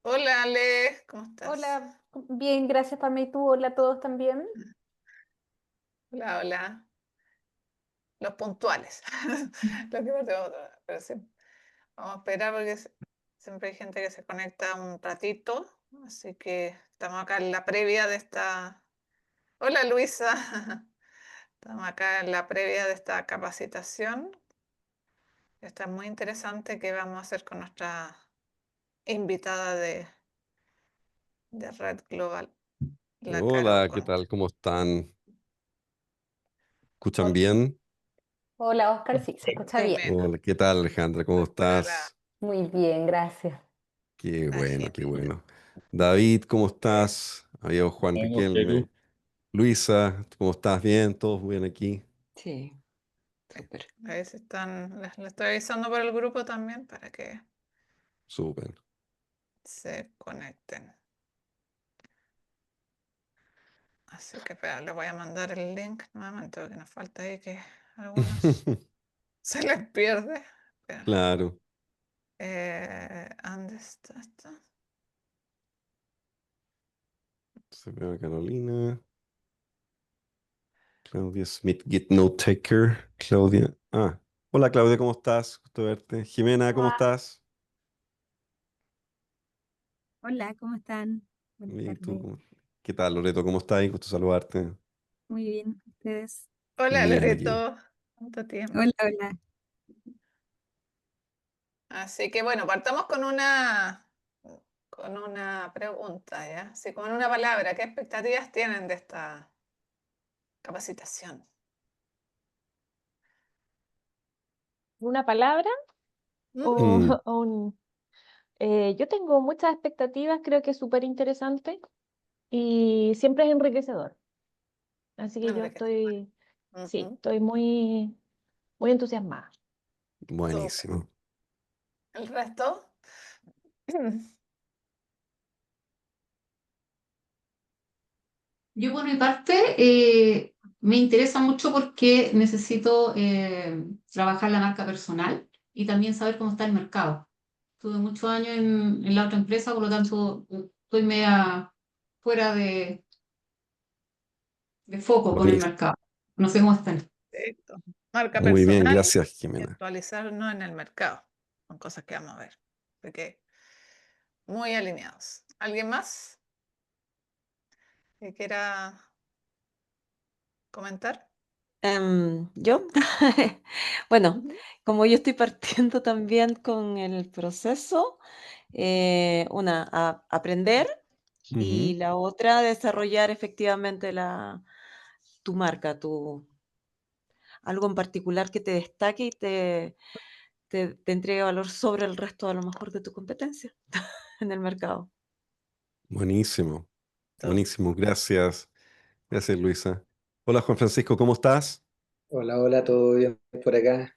Hola Ale, ¿cómo estás? Hola, bien, gracias Pame. ¿Y tú? Hola a todos también. Hola, hola. Los puntuales. Lo que no tengo, pero sí. Vamos a esperar porque siempre hay gente que se conecta un ratito. Así que estamos acá en la previa de esta. Hola Luisa. Estamos acá en la previa de esta capacitación. Está muy interesante que vamos a hacer con nuestra invitada de Red Global, la Caro Hola, ¿qué Concha. tal? ¿Cómo están? ¿Escuchan Ot- bien? Hola, Oscar, sí, se escucha bien. Jimena, Hola, ¿qué tal, Alejandra? ¿Cómo para la, estás? Muy bien, gracias. Qué la bueno, qué Jimena. bueno. David, ¿cómo estás? Adiós, Juan Bien, ¿y Riquelme. tú? Luisa, ¿cómo estás? ¿Bien? ¿Todos bien aquí? Sí, súper. A ver si están, les estoy avisando por el grupo también para que Súper. se conecten. Así que espera, les voy a mandar el link nuevamente porque nos falta ahí que algunos se les pierde. Espera. Claro. ¿Dónde está esto? Se ve a Carolina. Claudia Smith, Get No Taker. Claudia. Ah. Hola, Claudia, ¿cómo estás? Gusto verte. Jimena, ¿cómo Hola, estás? hola, ¿cómo están? Buenas Bien, ¿y tú? tardes. ¿Qué tal, Loreto? ¿Cómo estás? Gusto saludarte. Muy bien, ustedes. Hola Bien aquí. Loreto, ¿cuánto tiempo? Hola, hola. Así que bueno, partamos con una pregunta, ¿ya? Sí, con una palabra. ¿Qué expectativas tienen de esta capacitación? ¿Una palabra ¿Mm? o, Mm, o un...? Yo tengo muchas expectativas, creo que es súper interesante y siempre es enriquecedor. Así que yo Enriquecedor. estoy, sí, Ujú. estoy muy entusiasmada. Súper. buenísimo. ¿El resto? Yo por mi parte me interesa mucho porque necesito trabajar la marca personal y también saber cómo está el mercado. Tuve muchos años en la otra empresa, por lo tanto estoy media fuera de foco con el Buenísimo. mercado. No sé cómo están. Perfecto. Marca Muy bien, personal gracias, y Jimena. actualizarnos en el mercado. Son cosas que vamos a ver. Así que muy alineados. ¿Alguien más que quiera comentar? ¿Yo? Bueno, Ujú. como yo estoy partiendo también con el proceso, aprender y Ujú. la otra, desarrollar efectivamente tu marca, algo en particular que te destaque y te entregue valor sobre el resto, a lo mejor, de tu competencia en el mercado. Buenísimo, Tú. buenísimo. Gracias, gracias, Luisa. Hola, Juan Francisco, ¿cómo estás? Hola, hola, ¿todo bien por acá?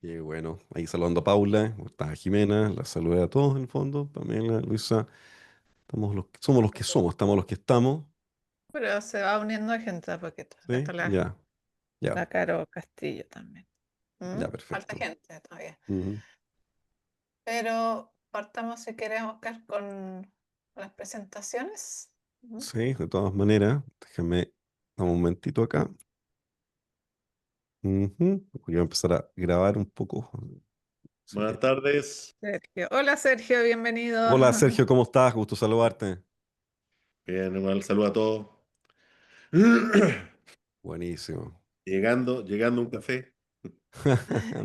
Qué bueno, ahí saludando a Paula, ¿cómo está Jimena? La saludé a todos en el fondo, Pamela, Luisa. Somos los que somos, estamos los que estamos. Pero se va uniendo gente a poquito. Acá ¿Sí? está Ya, ya, la Caro Castillo también. ¿Mm? ya, Falta perfecto. gente todavía. Ujú. Pero partamos si queremos, Oscar, con las presentaciones. ¿Mm? Sí, de todas maneras, déjame dame un momentito acá. Ujú. Voy a empezar a grabar un poco. Así Buenas que... tardes. Sergio. Hola Sergio, bienvenido. Hola, Sergio, ¿cómo estás? Gusto saludarte. Bien, un saludo a todos. Buenísimo. Llegando un café.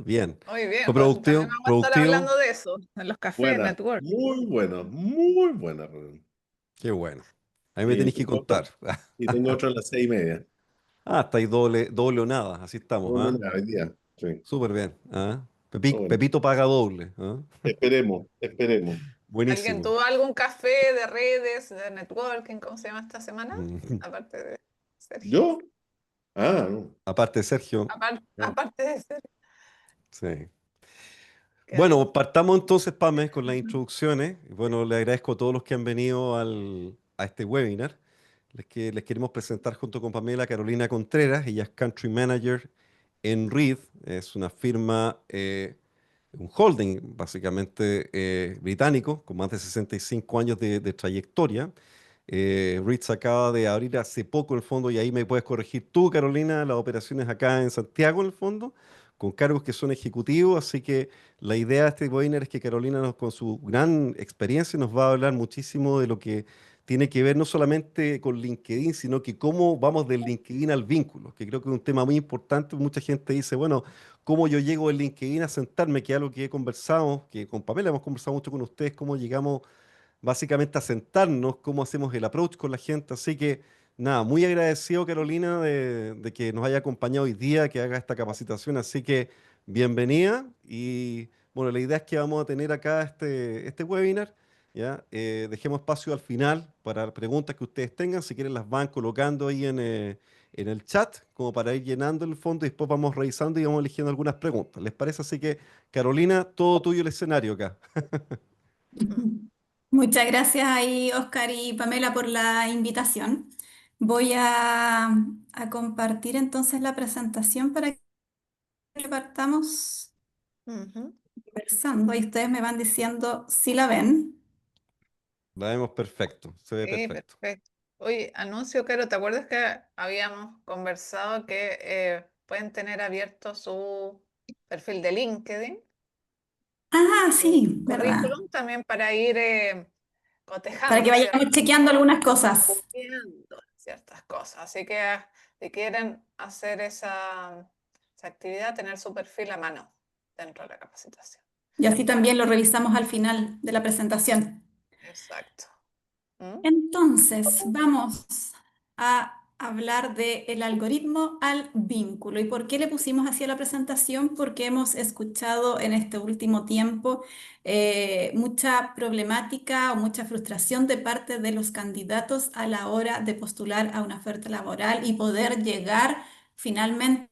Bien. Muy ¿Fue bien, pues también productivo? vamos a estar ¿Productivo? hablando de eso, en los cafés, Buena, network. muy buena reunión. Qué bueno. Ahí me Y tenéis que tengo otra, contar. y tengo otra a las 6:30. Estáis doble, doble o nada. Así estamos, Doble ¿ah? nada, hoy día. Sí, Súper bien. ¿Ah? todo bueno. Pepito paga doble. ¿Ah? Esperemos, esperemos. ¿Alguien Buenísimo. tuvo algún café de redes, de networking, cómo se llama esta semana? Mm. Aparte de Sergio. ¿Yo? Ah, no. Aparte, Sergio. No. Aparte de Sergio, Sí. ¿qué Bueno, otro? partamos entonces, Pame, con las introducciones. Bueno, le agradezco a todos los que han venido a este webinar. Les queremos presentar junto con Pamela Carolina Contreras. Ella es Country Manager en Reed. Es una firma un holding básicamente británico con más de 65 años de trayectoria. Reed se acaba de abrir hace poco el fondo y ahí me puedes corregir tú, Carolina, las operaciones acá en Santiago en el fondo, con cargos que son ejecutivos, así que la idea de este webinar es que Carolina con su gran experiencia nos va a hablar muchísimo de lo que tiene que ver no solamente con LinkedIn, sino que cómo vamos del LinkedIn al vínculo, que creo que es un tema muy importante. Mucha gente dice, bueno, ¿cómo yo llego del LinkedIn a sentarme? Que es algo que he conversado, que con Pamela hemos conversado mucho con ustedes, cómo llegamos básicamente a sentarnos, cómo hacemos el approach con la gente. Así que nada, muy agradecido Carolina de que nos haya acompañado hoy día, que haga esta capacitación. Así que bienvenida y bueno, la idea es que vamos a tener acá este webinar. ¿Ya? Dejemos espacio al final para preguntas que ustedes tengan. Si quieren las van colocando ahí en el chat, como para ir llenando el fondo y después vamos revisando y vamos eligiendo algunas preguntas. ¿Les parece? Así que, Carolina, todo tuyo el escenario acá. Muchas gracias ahí, Oscar y Pamela, por la invitación. Voy a compartir entonces la presentación para que partamos Ujú. conversando y ustedes me van diciendo si la ven. La vemos perfecto, se ve Sí, perfecto. perfecto. Oye, anuncio, Caro, ¿te acuerdas que habíamos conversado que pueden tener abierto su perfil de LinkedIn, Ah, sí, ¿verdad? currículum, también para ir Para que cotejando, ¿cierto? vayamos chequeando algunas cosas. Viendo ciertas cosas. Así que si quieren hacer esa actividad, tener su perfil a mano dentro de la capacitación. Y así también lo revisamos al final de la presentación. Exacto. ¿Mm? Entonces, vamos a hablar del algoritmo al vínculo. ¿Y por qué le pusimos así a la presentación? Porque hemos escuchado en este último tiempo mucha problemática o mucha frustración de parte de los candidatos a la hora de postular a una oferta laboral y poder llegar finalmente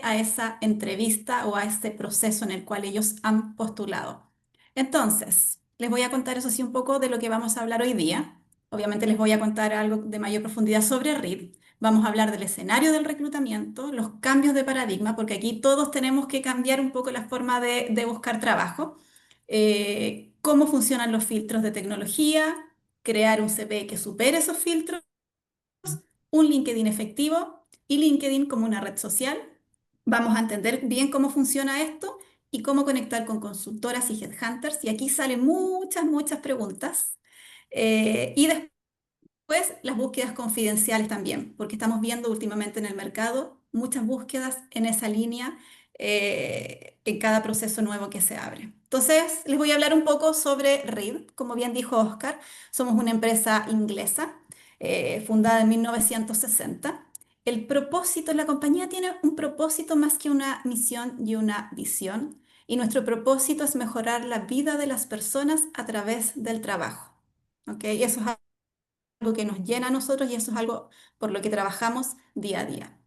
a esa entrevista o a este proceso en el cual ellos han postulado. Entonces, les voy a contar eso sí un poco de lo que vamos a hablar hoy día. Obviamente les voy a contar algo de mayor profundidad sobre RID. Vamos a hablar del escenario del reclutamiento, los cambios de paradigma, porque aquí todos tenemos que cambiar un poco la forma de buscar trabajo, cómo funcionan los filtros de tecnología, crear un CV que supere esos filtros, un LinkedIn efectivo y LinkedIn como una red social. Vamos a entender bien cómo funciona esto y cómo conectar con consultoras y headhunters. Y aquí salen muchas preguntas. Y después las búsquedas confidenciales también, porque estamos viendo últimamente en el mercado muchas búsquedas en esa línea en cada proceso nuevo que se abre. Entonces, les voy a hablar un poco sobre Reed. Como bien dijo Oscar, somos una empresa inglesa fundada en 1960. El propósito, la compañía tiene un propósito más que una misión y una visión, y nuestro propósito es mejorar la vida de las personas a través del trabajo. ¿Ok? Eso es algo que nos llena a nosotros y eso es algo por lo que trabajamos día a día.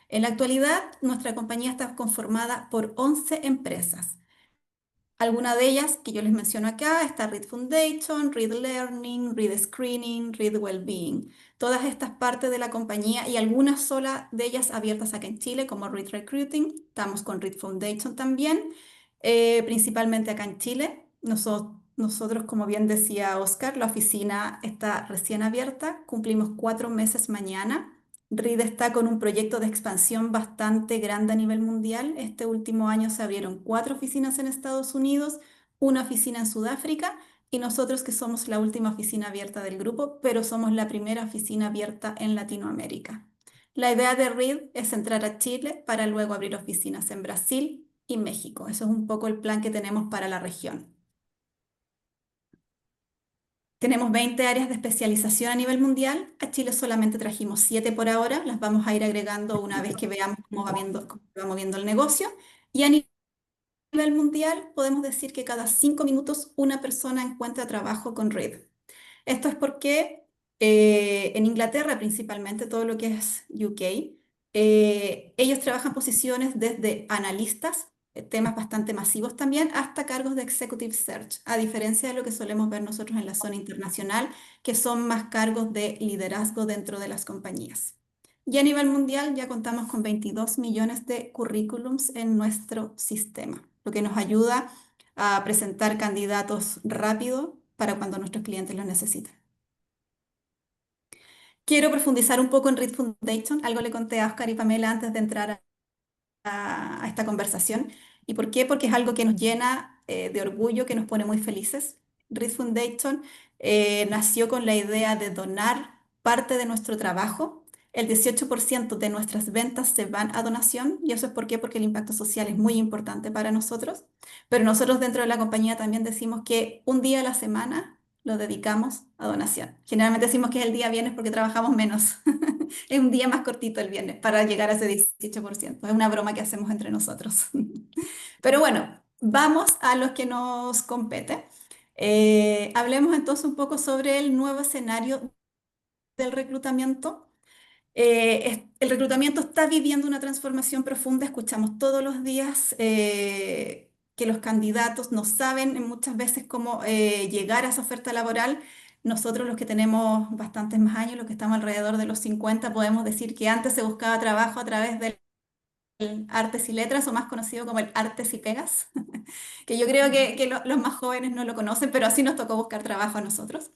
En la actualidad, nuestra compañía está conformada por 11 empresas. Alguna de ellas que yo les menciono acá está Reed Foundation, Reed Learning, Reed Screening, Reed Wellbeing. Todas estas partes de la compañía y algunas sola de ellas abiertas acá en Chile como Reed Recruiting. Estamos con Reed Foundation también, principalmente acá en Chile. Nosotros, como bien decía Oscar, la oficina está recién abierta, cumplimos 4 meses mañana. RID está con un proyecto de expansión bastante grande a nivel mundial. Este último año se abrieron 4 oficinas en Estados Unidos, una oficina en Sudáfrica y nosotros que somos la última oficina abierta del grupo, pero somos la primera oficina abierta en Latinoamérica. La idea de RID es entrar a Chile para luego abrir oficinas en Brasil y México. Eso es un poco el plan que tenemos para la región. Tenemos 20 áreas de especialización a nivel mundial. A Chile solamente trajimos 7 por ahora. Las vamos a ir agregando una vez que veamos cómo va moviendo el negocio. Y a nivel mundial podemos decir que cada 5 minutos una persona encuentra trabajo con Reed. Esto es porque en Inglaterra, principalmente todo lo que es UK, ellos trabajan posiciones desde analistas, temas bastante masivos también, hasta cargos de Executive Search, a diferencia de lo que solemos ver nosotros en la zona internacional, que son más cargos de liderazgo dentro de las compañías. Y a nivel mundial ya contamos con 22 millones de currículums en nuestro sistema, lo que nos ayuda a presentar candidatos rápido para cuando nuestros clientes los necesiten. Quiero profundizar un poco en Reed Foundation. Algo le conté a Oscar y Pamela antes de entrar a esta conversación. ¿Y por qué? Porque es algo que nos llena de orgullo, que nos pone muy felices. Reed Foundation nació con la idea de donar parte de nuestro trabajo. El 18% de nuestras ventas se van a donación, y eso es porque el impacto social es muy importante para nosotros. Pero nosotros dentro de la compañía también decimos que un día a la semana lo dedicamos a donación. Generalmente decimos que es el día viernes porque trabajamos menos. Es un día más cortito el viernes para llegar a ese 18%. Es una broma que hacemos entre nosotros. Pero bueno, vamos a los que nos compete. Hablemos entonces un poco sobre el nuevo escenario del reclutamiento. El reclutamiento está viviendo una transformación profunda. Escuchamos todos los días que los candidatos no saben muchas veces cómo llegar a esa oferta laboral. Nosotros, los que tenemos bastantes más años, los que estamos alrededor de los 50, podemos decir que antes se buscaba trabajo a través del Artes y Letras, o más conocido como el Artes y Pegas, que yo creo que los más jóvenes no lo conocen, pero así nos tocó buscar trabajo a nosotros.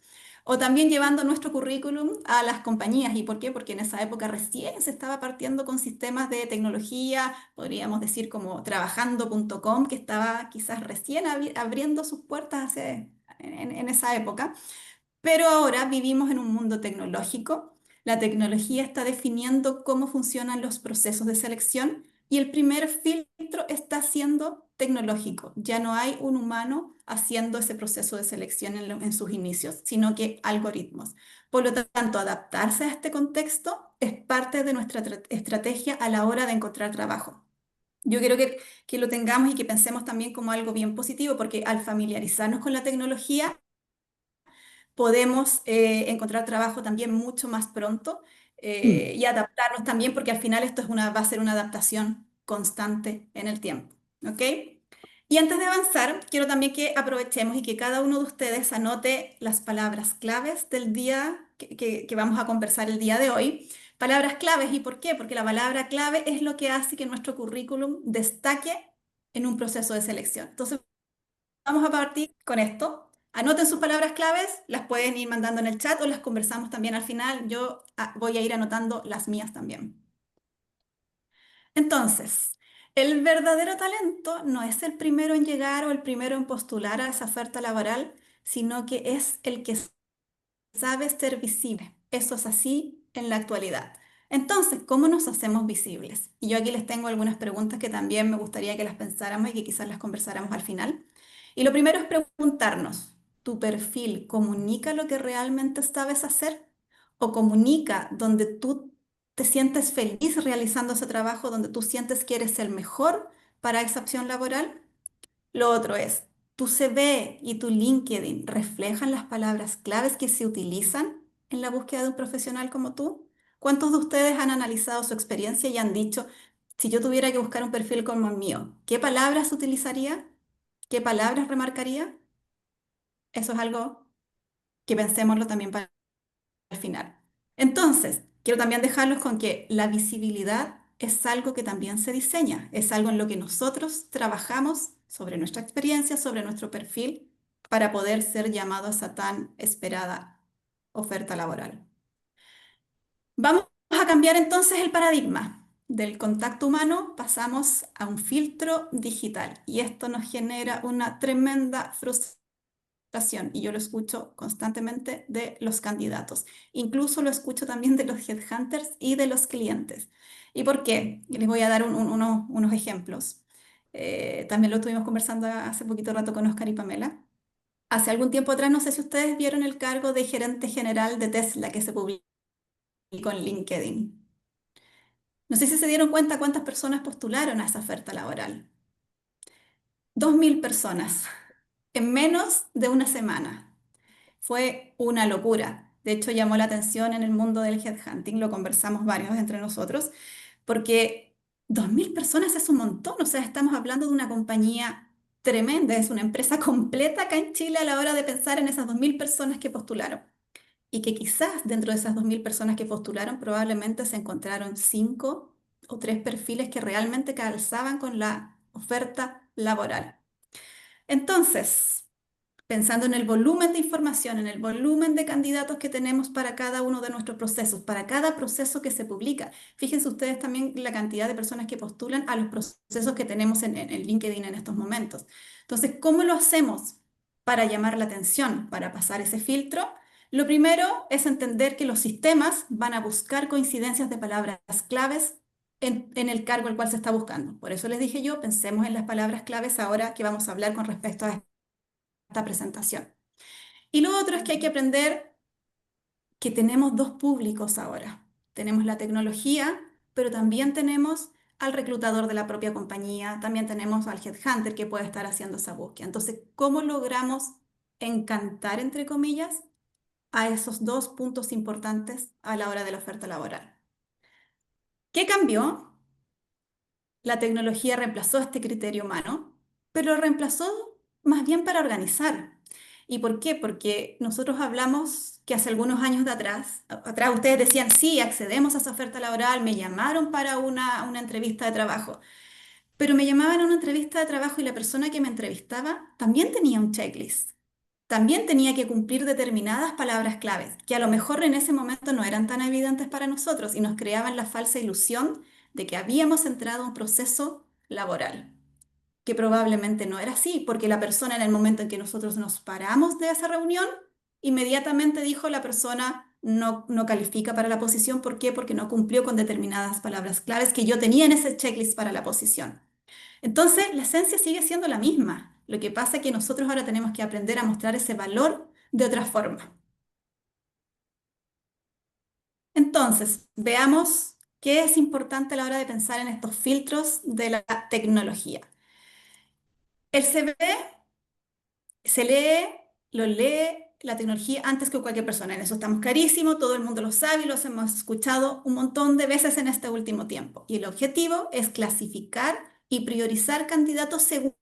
O también llevando nuestro currículum a las compañías. ¿Y por qué? Porque en esa época recién se estaba partiendo con sistemas de tecnología, podríamos decir como trabajando.com, que estaba quizás recién abriendo sus puertas en esa época. Pero ahora vivimos en un mundo tecnológico. La tecnología está definiendo cómo funcionan los procesos de selección, y el primer filtro está siendo tecnológico. Ya no hay un humano haciendo ese proceso de selección en sus inicios, sino que algoritmos. Por lo tanto, adaptarse a este contexto es parte de nuestra estrategia a la hora de encontrar trabajo. Yo quiero que lo tengamos y que pensemos también como algo bien positivo, porque al familiarizarnos con la tecnología, podemos encontrar trabajo también mucho más pronto y adaptarnos también, porque al final esto va a ser una adaptación constante en el tiempo. ¿Ok? Y antes de avanzar, quiero también que aprovechemos y que cada uno de ustedes anote las palabras claves del día que vamos a conversar el día de hoy. Palabras claves, ¿y por qué? Porque la palabra clave es lo que hace que nuestro currículum destaque en un proceso de selección. Entonces, vamos a partir con esto. Anoten sus palabras claves, las pueden ir mandando en el chat o las conversamos también al final. Yo voy a ir anotando las mías también. Entonces, el verdadero talento no es el primero en llegar o el primero en postular a esa oferta laboral, sino que es el que sabe ser visible. Eso es así en la actualidad. Entonces, ¿cómo nos hacemos visibles? Y yo aquí les tengo algunas preguntas que también me gustaría que las pensáramos y que quizás las conversáramos al final. Y lo primero es preguntarnos, ¿tu perfil comunica lo que realmente sabes hacer? ¿O comunica donde tú te sientes feliz realizando ese trabajo, donde tú sientes que eres el mejor para esa opción laboral? Lo otro es, ¿tu CV y tu LinkedIn reflejan las palabras claves que se utilizan en la búsqueda de un profesional como tú? ¿Cuántos de ustedes han analizado su experiencia y han dicho, si yo tuviera que buscar un perfil como el mío, ¿qué palabras utilizaría? ¿Qué palabras remarcaría? Eso es algo que pensémoslo también para el final. Entonces, quiero también dejarlos con que la visibilidad es algo que también se diseña, es algo en lo que nosotros trabajamos sobre nuestra experiencia, sobre nuestro perfil, para poder ser llamados a tan esperada oferta laboral. Vamos a cambiar entonces el paradigma. Del contacto humano pasamos a un filtro digital, y esto nos genera una tremenda frustración, y yo lo escucho constantemente de los candidatos. Incluso lo escucho también de los headhunters y de los clientes. ¿Y por qué? Les voy a dar unos ejemplos. También lo estuvimos conversando hace poquito rato con Oscar y Pamela. Hace algún tiempo atrás, no sé si ustedes vieron el cargo de gerente general de Tesla que se publicó en LinkedIn. No sé si se dieron cuenta cuántas personas postularon a esa oferta laboral. 2.000 personas en menos de una semana. Fue una locura. De hecho, llamó la atención en el mundo del headhunting, lo conversamos varios entre nosotros, porque 2.000 personas es un montón. O sea, estamos hablando de una compañía tremenda, es una empresa completa acá en Chile a la hora de pensar en esas 2.000 personas que postularon. Y que quizás dentro de esas 2.000 personas que postularon, probablemente se encontraron 5 o 3 perfiles que realmente calzaban con la oferta laboral. Entonces, pensando en el volumen de información, en el volumen de candidatos que tenemos para cada uno de nuestros procesos, para cada proceso que se publica. Fíjense ustedes también la cantidad de personas que postulan a los procesos que tenemos en LinkedIn en estos momentos. Entonces, ¿cómo lo hacemos para llamar la atención, para pasar ese filtro? Lo primero es entender que los sistemas van a buscar coincidencias de palabras claves en el cargo al cual se está buscando. Por eso les dije yo, pensemos en las palabras claves ahora que vamos a hablar con respecto a esta presentación. Y lo otro es que hay que aprender que tenemos dos públicos ahora. Tenemos la tecnología, pero también tenemos al reclutador de la propia compañía, también tenemos al headhunter que puede estar haciendo esa búsqueda. Entonces, ¿cómo logramos encantar, entre comillas, a esos dos puntos importantes a la hora de la oferta laboral? ¿Qué cambió? La tecnología reemplazó este criterio humano, pero lo reemplazó más bien para organizar. ¿Y por qué? Porque nosotros hablamos que hace algunos años de atrás ustedes decían, sí, accedemos a esa oferta laboral, me llamaron para una entrevista de trabajo, pero me llamaban a una entrevista de trabajo y la persona que me entrevistaba también tenía un checklist, también tenía que cumplir determinadas palabras claves, que a lo mejor en ese momento no eran tan evidentes para nosotros y nos creaban la falsa ilusión de que habíamos entrado a un proceso laboral, que probablemente no era así, porque la persona en el momento en que nosotros nos paramos de esa reunión, inmediatamente dijo la persona no califica para la posición. ¿Por qué? Porque no cumplió con determinadas palabras claves que yo tenía en ese checklist para la posición. Entonces, la esencia sigue siendo la misma. Lo que pasa es que nosotros ahora tenemos que aprender a mostrar ese valor de otra forma. Entonces, veamos qué es importante a la hora de pensar en estos filtros de la tecnología. El CV se lee, lo lee la tecnología antes que cualquier persona. En eso estamos clarísimos, todo el mundo lo sabe y los hemos escuchado un montón de veces en este último tiempo. Y el objetivo es clasificar y priorizar candidatos según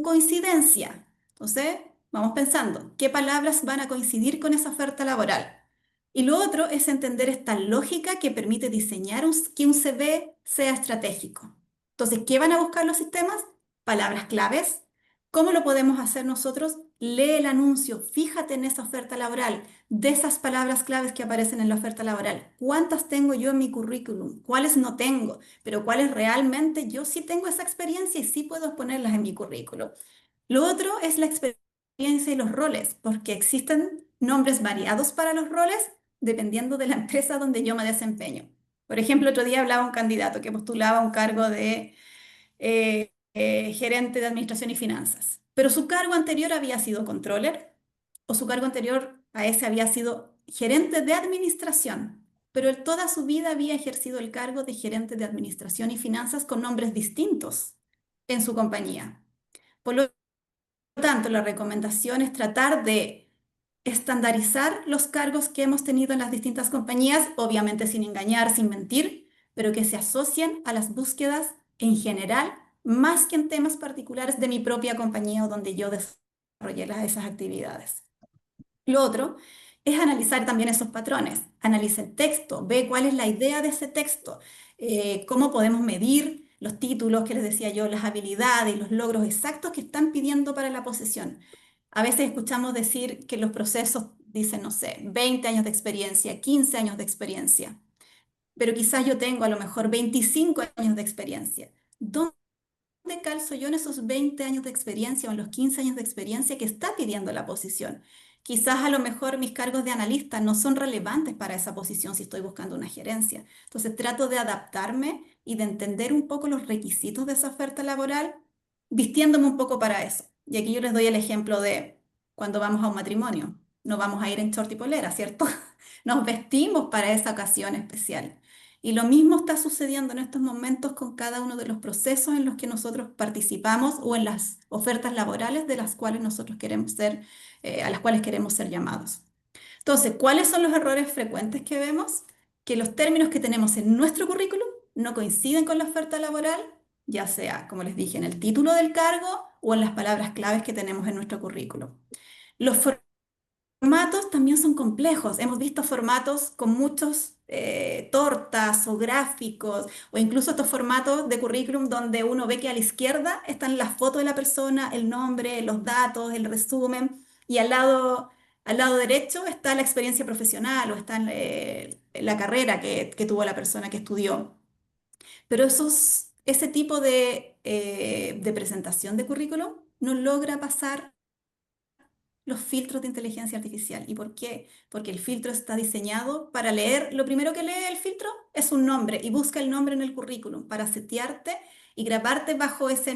coincidencia. Entonces, vamos pensando, ¿qué palabras van a coincidir con esa oferta laboral? Y lo otro es entender esta lógica que permite diseñar que un CV sea estratégico. Entonces, ¿qué van a buscar los sistemas? Palabras claves. ¿Cómo lo podemos hacer nosotros? Lee el anuncio, fíjate en esa oferta laboral, de esas palabras claves que aparecen en la oferta laboral. ¿Cuántas tengo yo en mi currículum? ¿Cuáles no tengo? Pero ¿cuáles realmente yo sí tengo esa experiencia y sí puedo ponerlas en mi currículum? Lo otro es la experiencia y los roles, porque existen nombres variados para los roles dependiendo de la empresa donde yo me desempeño. Por ejemplo, otro día hablaba un candidato que postulaba un cargo de gerente de administración y finanzas, pero su cargo anterior había sido controller o su cargo anterior a ese había sido gerente de administración, pero él toda su vida había ejercido el cargo de gerente de administración y finanzas con nombres distintos en su compañía. Por lo tanto, la recomendación es tratar de estandarizar los cargos que hemos tenido en las distintas compañías, obviamente sin engañar, sin mentir, pero que se asocien a las búsquedas en general, más que en temas particulares de mi propia compañía o donde yo desarrollé esas actividades. Lo otro es analizar también esos patrones. Analiza el texto, ve cuál es la idea de ese texto, cómo podemos medir los títulos que les decía yo, las habilidades y los logros exactos que están pidiendo para la posición. A veces escuchamos decir que los procesos dicen, no sé, 20 años de experiencia, 15 años de experiencia, pero quizás yo tengo a lo mejor 25 años de experiencia. ¿Dónde calzo yo en esos 20 años de experiencia o en los 15 años de experiencia que está pidiendo la posición? Quizás a lo mejor mis cargos de analista no son relevantes para esa posición si estoy buscando una gerencia. Entonces trato de adaptarme y de entender un poco los requisitos de esa oferta laboral, vistiéndome un poco para eso. Y aquí yo les doy el ejemplo de cuando vamos a un matrimonio. No vamos a ir en short y polera, ¿cierto? Nos vestimos para esa ocasión especial. Y lo mismo está sucediendo en estos momentos con cada uno de los procesos en los que nosotros participamos o en las ofertas laborales de las cuales nosotros queremos ser, a las cuales queremos ser llamados. Entonces, ¿cuáles son los errores frecuentes que vemos? Que los términos que tenemos en nuestro currículum no coinciden con la oferta laboral, ya sea, como les dije, en el título del cargo o en las palabras claves que tenemos en nuestro currículum. Los formatos también son complejos. Hemos visto formatos con muchos tortas o gráficos, o incluso estos formatos de currículum donde uno ve que a la izquierda están las fotos de la persona, el nombre, los datos, el resumen, y al lado derecho está la experiencia profesional o está la carrera que tuvo la persona que estudió. Pero ese tipo de presentación de currículum no logra pasar los filtros de inteligencia artificial. ¿Y por qué? Porque el filtro está diseñado para leer, lo primero que lee el filtro es un nombre y busca el nombre en el currículum para setearte y grabarte bajo ese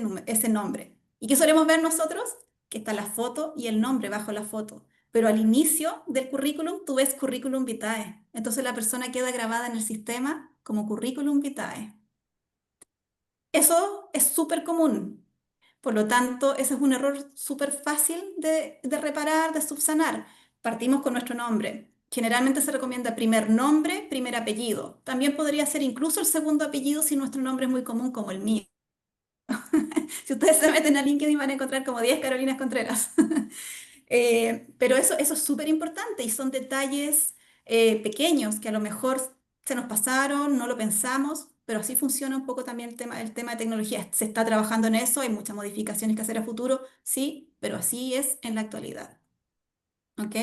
nombre. ¿Y qué solemos ver nosotros? Que está la foto y el nombre bajo la foto. Pero al inicio del currículum tú ves currículum vitae. Entonces la persona queda grabada en el sistema como currículum vitae. Eso es súper común. Por lo tanto, ese es un error súper fácil de reparar, de subsanar. Partimos con nuestro nombre. Generalmente se recomienda primer nombre, primer apellido. También podría ser incluso el segundo apellido si nuestro nombre es muy común como el mío. Si ustedes se meten a LinkedIn van a encontrar como 10 Carolinas Contreras. Pero eso es súper importante y son detalles pequeños que a lo mejor se nos pasaron, no lo pensamos, pero así funciona un poco también el tema de tecnología. Se está trabajando en eso, hay muchas modificaciones que hacer a futuro, sí, pero así es en la actualidad. ¿Ok?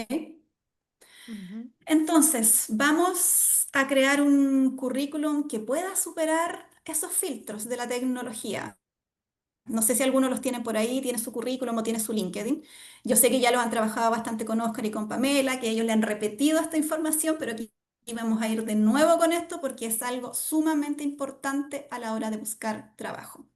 Ujú. Entonces, vamos a crear un currículum que pueda superar esos filtros de la tecnología. No sé si alguno los tiene por ahí, tiene su currículum o tiene su LinkedIn. Yo sé que ya lo han trabajado bastante con Oscar y con Pamela, que ellos le han repetido esta información, pero aquí vamos a ir de nuevo con esto porque es algo sumamente importante a la hora de buscar trabajo.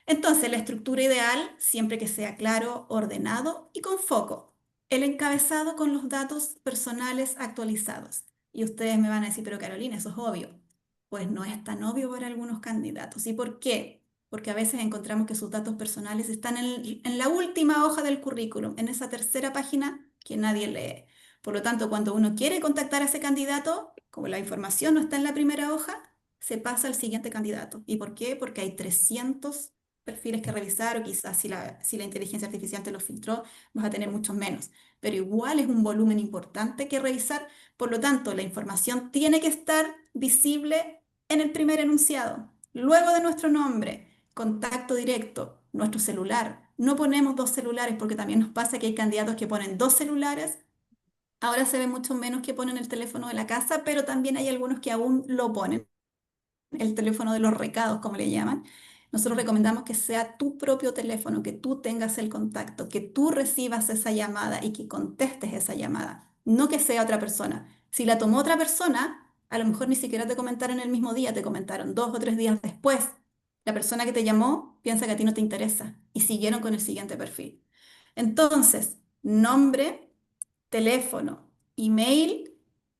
Entonces, la estructura ideal, siempre que sea claro, ordenado y con foco. El encabezado con los datos personales actualizados. Y ustedes me van a decir, pero Carolina, eso es obvio. Pues no es tan obvio para algunos candidatos. ¿Y por qué? Porque a veces encontramos que sus datos personales están en la última hoja del currículum, en esa tercera página que nadie lee. Por lo tanto, cuando uno quiere contactar a ese candidato, como la información no está en la primera hoja, se pasa al siguiente candidato. ¿Y por qué? Porque hay 300 perfiles que revisar o quizás si la inteligencia artificial te los filtró, vas a tener muchos menos. Pero igual es un volumen importante que revisar, por lo tanto, la información tiene que estar visible en el primer enunciado. Luego de nuestro nombre, contacto directo, nuestro celular. No ponemos dos celulares porque también nos pasa que hay candidatos que ponen dos celulares. Ahora se ve mucho menos que ponen el teléfono de la casa, pero también hay algunos que aún lo ponen el teléfono de los recados, como le llaman. Nosotros recomendamos que sea tu propio teléfono, que tú tengas el contacto, que tú recibas esa llamada y que contestes esa llamada, no que sea otra persona. Si la tomó otra persona, a lo mejor ni siquiera te comentaron el mismo día, te comentaron 2 o 3 días después. La persona que te llamó piensa que a ti no te interesa y siguieron con el siguiente perfil. Entonces, nombre, teléfono, email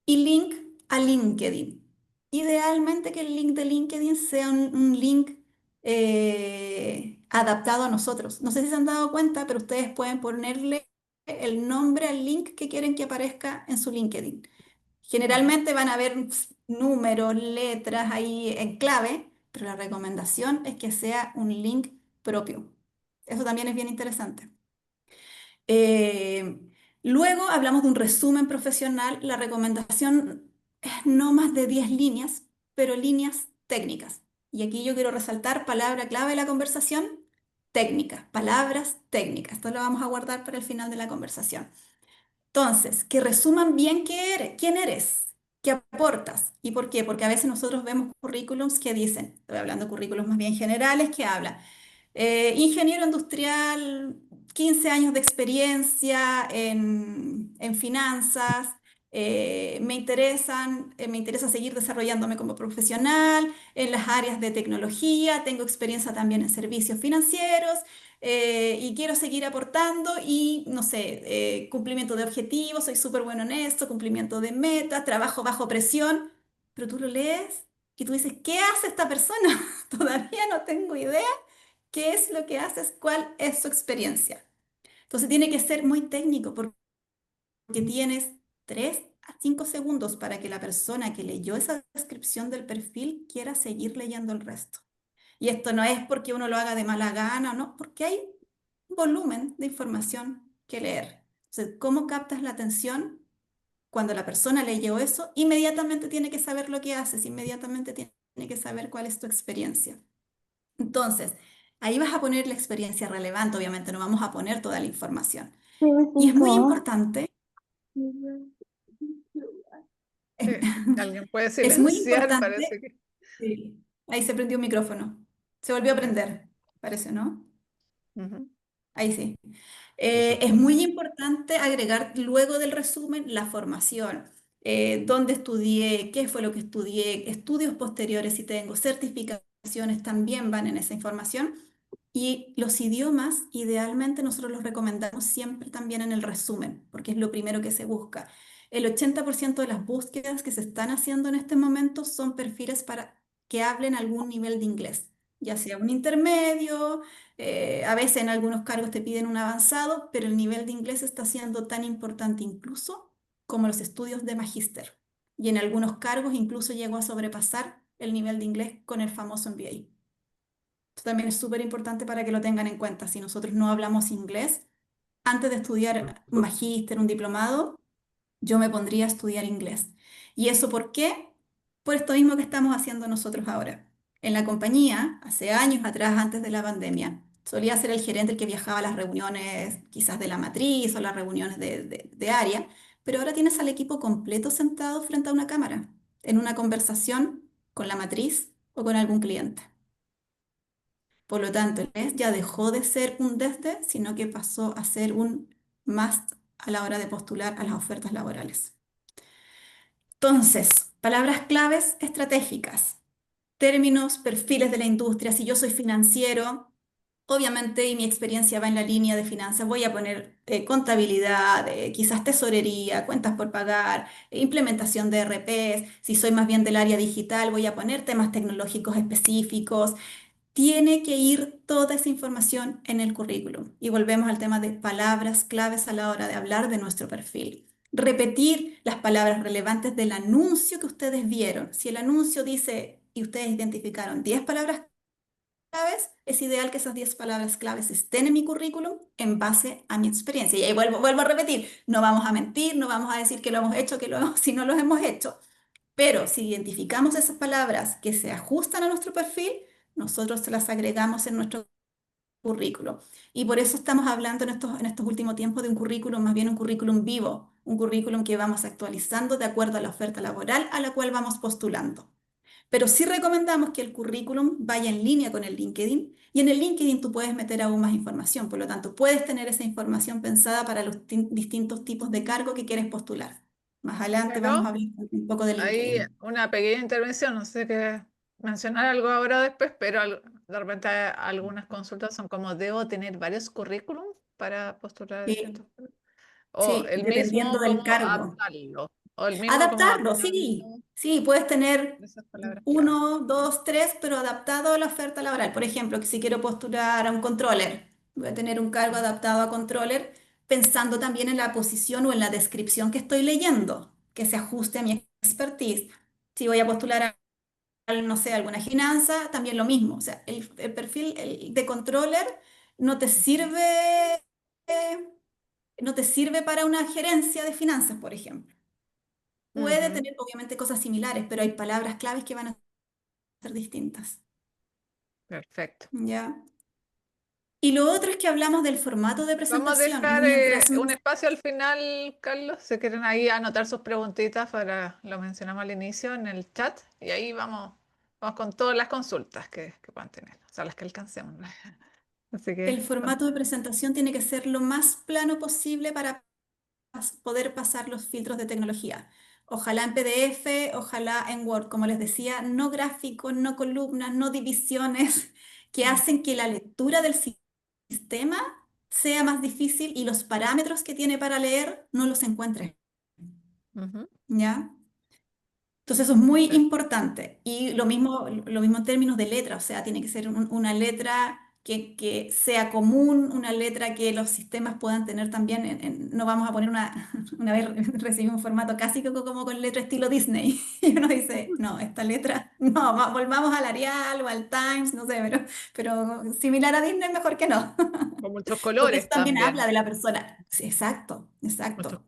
y link a LinkedIn. Idealmente que el link de LinkedIn sea un link adaptado a nosotros. No sé si se han dado cuenta, pero ustedes pueden ponerle el nombre al link que quieren que aparezca en su LinkedIn. Generalmente van a ver números, letras ahí en clave, pero la recomendación es que sea un link propio. Eso también es bien interesante. Eh, Luego hablamos de un resumen profesional. La recomendación es no más de 10 líneas, pero líneas técnicas. Y aquí yo quiero resaltar palabra clave de la conversación, técnica, palabras técnicas. Esto lo vamos a guardar para el final de la conversación. Entonces, que resuman bien quién eres, qué aportas y por qué. Porque a veces nosotros vemos currículums que dicen, estoy hablando de currículums más bien generales, que hablan ingeniero industrial, 15 años de experiencia en finanzas, me interesa seguir desarrollándome como profesional en las áreas de tecnología, tengo experiencia también en servicios financieros y quiero seguir aportando y, no sé, cumplimiento de objetivos, soy súper bueno en esto, cumplimiento de metas, trabajo bajo presión, pero tú lo lees y tú dices, ¿qué hace esta persona? Todavía no tengo idea qué es lo que haces, cuál es su experiencia. Entonces tiene que ser muy técnico porque tienes 3 a 5 segundos para que la persona que leyó esa descripción del perfil quiera seguir leyendo el resto. Y esto no es porque uno lo haga de mala gana, no, porque hay un volumen de información que leer. Entonces, ¿cómo captas la atención? Cuando la persona leyó eso, inmediatamente tiene que saber lo que haces, inmediatamente tiene que saber cuál es tu experiencia. Entonces, ahí vas a poner la experiencia relevante, obviamente no vamos a poner toda la información. Y es muy importante, ¿Alguien puede es muy silenciar? importante, Parece que... sí, ahí se prendió un micrófono, se volvió a prender, parece, ¿no? Ujú. Ahí sí. Es Perfecto. muy importante agregar luego del resumen la formación, dónde estudié, qué fue lo que estudié, estudios posteriores si tengo, certificaciones también van en esa información. Y los idiomas, idealmente nosotros los recomendamos siempre también en el resumen, porque es lo primero que se busca. El 80% de las búsquedas que se están haciendo en este momento son perfiles para que hablen algún nivel de inglés, ya sea un intermedio, a veces en algunos cargos te piden un avanzado, pero el nivel de inglés está siendo tan importante incluso como los estudios de magíster. Y en algunos cargos incluso llegó a sobrepasar el nivel de inglés con el famoso MBA. Esto también es súper importante para que lo tengan en cuenta. Si nosotros no hablamos inglés, antes de estudiar un magíster, un diplomado, yo me pondría a estudiar inglés. ¿Y eso por qué? Por esto mismo que estamos haciendo nosotros ahora. En la compañía, hace años atrás, antes de la pandemia, solía ser el gerente el que viajaba a las reuniones quizás de la matriz o las reuniones de área, pero ahora tienes al equipo completo sentado frente a una cámara, en una conversación con la matriz o con algún cliente. Por lo tanto, el inglés ya dejó de ser un desde, sino que pasó a ser un must a la hora de postular a las ofertas laborales. Entonces, palabras claves estratégicas, términos, perfiles de la industria. Si yo soy financiero, obviamente, y mi experiencia va en la línea de finanzas, voy a poner contabilidad, quizás tesorería, cuentas por pagar, implementación de ERPs. Si soy más bien del área digital, voy a poner temas tecnológicos específicos. Tiene que ir toda esa información en el currículum. Y volvemos al tema de palabras claves a la hora de hablar de nuestro perfil. Repetir las palabras relevantes del anuncio que ustedes vieron. Si el anuncio dice y ustedes identificaron 10 palabras claves, es ideal que esas 10 palabras claves estén en mi currículum en base a mi experiencia. Y ahí vuelvo a repetir, no vamos a mentir, no vamos a decir que lo hemos hecho, si no lo hemos hecho. Pero si identificamos esas palabras que se ajustan a nuestro perfil, nosotros se las agregamos en nuestro currículo. Y por eso estamos hablando en estos últimos tiempos de un currículum, más bien un currículum vivo, un currículum que vamos actualizando de acuerdo a la oferta laboral a la cual vamos postulando. Pero sí recomendamos que el currículum vaya en línea con el LinkedIn y en el LinkedIn tú puedes meter aún más información. Por lo tanto, puedes tener esa información pensada para los distintos tipos de cargo que quieres postular. Más adelante vamos a Pero hablar un poco de hay LinkedIn. una pequeña intervención, no sé qué mencionar algo ahora o después, pero de repente algunas consultas son como, ¿debo tener varios currículums para postular a Sí, distintos cargos? O sí, el dependiendo mismo del como cargo. adaptarlo, o el mismo como Adaptarlo, sí, adaptarlo sí, puedes tener de esas palabras clave. uno, dos, tres, pero adaptado a la oferta laboral. Por ejemplo, que si quiero postular a un controller, voy a tener un cargo adaptado a controller, pensando también en la posición o en la descripción que estoy leyendo, que se ajuste a mi expertise. Si voy a postular no sé, alguna finanza, también lo mismo. O sea, el perfil de controller no te sirve, eh, no te sirve para una gerencia de finanzas, por ejemplo. Puede Ujú. tener obviamente cosas similares, pero hay palabras claves que van a ser distintas. Perfecto. ¿Ya? Y lo otro es que hablamos del formato de Vamos a presentación. dejar Mientras un más, espacio al final, Carlos. Si quieren ahí anotar sus preguntitas, para, lo mencionamos al inicio en el chat, y ahí vamos con todas las consultas que puedan tener, o sea, las que alcancemos. Así el que, formato de presentación tiene que ser lo más plano posible para poder pasar los filtros de tecnología. Ojalá en PDF, ojalá en Word, como les decía, no gráficos, no columnas, no divisiones, que hacen que la lectura del sistema sea más difícil y los parámetros que tiene para leer no los encuentre. ujú, ¿Ya? Entonces eso es muy per- importante. Y lo mismo en términos de letra, o sea, tiene que ser una letra que sea común, una letra que los sistemas puedan tener también. No vamos a poner una vez recibí un formato casi como con letra estilo Disney. Y uno dice, no, esta letra, no, volvamos al Arial o al Times, no sé, pero similar a Disney mejor que no. con muchos Porque eso colores también habla también. de la persona. Sí, exacto, Exacto.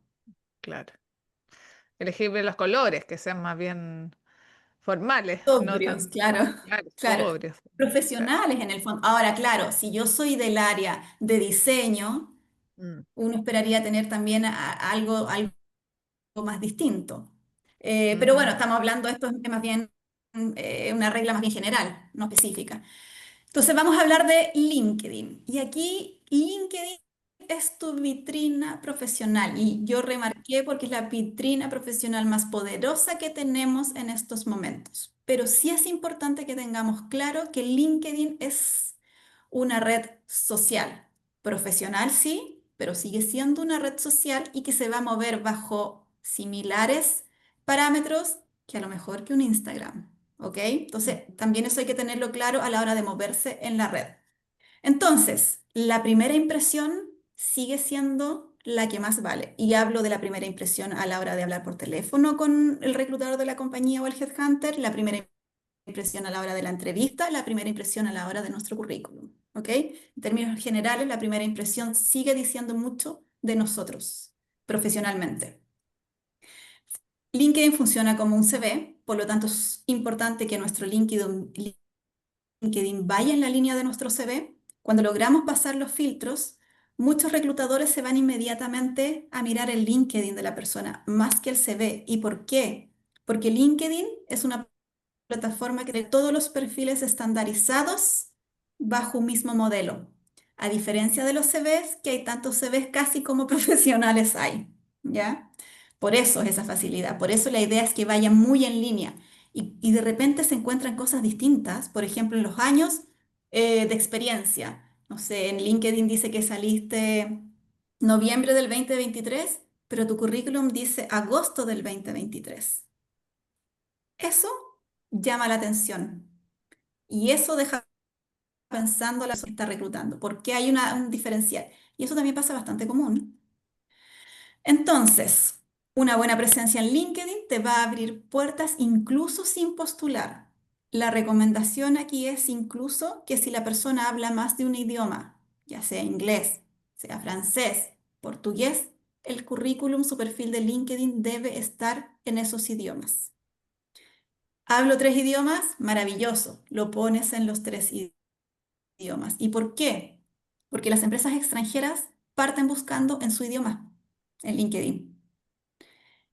Claro. Elegir bien los colores, que sean más bien formales, no Sobrios, tan, claro, claro, claro. sobrios. Claro. Profesionales en el fondo. Ahora, claro, si yo soy del área de diseño, Mm, uno esperaría tener también algo más distinto. Pero ujú, bueno, estamos hablando, esto es más bien una regla más bien general, no específica. Entonces vamos a hablar de LinkedIn. Y aquí LinkedIn es tu vitrina profesional. Y yo remarqué porque es la vitrina profesional más poderosa que tenemos en estos momentos. Pero sí es importante que tengamos claro que LinkedIn es una red social. Profesional sí, pero sigue siendo una red social y que se va a mover bajo similares parámetros que a lo mejor que un Instagram. ¿Ok? Entonces, ujú, también eso hay que tenerlo claro a la hora de moverse en la red. Entonces, la primera impresión sigue siendo la que más vale. Y hablo de la primera impresión a la hora de hablar por teléfono con el reclutador de la compañía o el headhunter, la primera impresión a la hora de la entrevista, la primera impresión a la hora de nuestro currículum. ¿Ok? En términos generales, la primera impresión sigue diciendo mucho de nosotros profesionalmente. LinkedIn funciona como un CV, por lo tanto es importante que nuestro LinkedIn vaya en la línea de nuestro CV. Cuando logramos pasar los filtros, muchos reclutadores se van inmediatamente a mirar el LinkedIn de la persona más que el CV. ¿Y por qué? Porque LinkedIn es una plataforma que tiene todos los perfiles estandarizados bajo un mismo modelo. A diferencia de los CVs, que hay tantos CVs casi como profesionales hay, ¿ya? Por eso es esa facilidad, por eso la idea es que vaya muy en línea y de repente se encuentran cosas distintas, por ejemplo, en los años de experiencia. No sé, en LinkedIn dice que saliste noviembre del 2023, pero tu currículum dice agosto del 2023. Eso llama la atención y eso deja pensando a la persona que está reclutando, porque hay un diferencial. Y eso también pasa bastante común. Entonces, una buena presencia en LinkedIn te va a abrir puertas incluso sin postular. La recomendación aquí es incluso que si la persona habla más de un idioma, ya sea inglés, sea francés, portugués, el currículum, su perfil de LinkedIn debe estar en esos idiomas. Hablo 3 idiomas, maravilloso, lo pones en los 3 idiomas. ¿Y por qué? Porque las empresas extranjeras parten buscando en su idioma, en LinkedIn.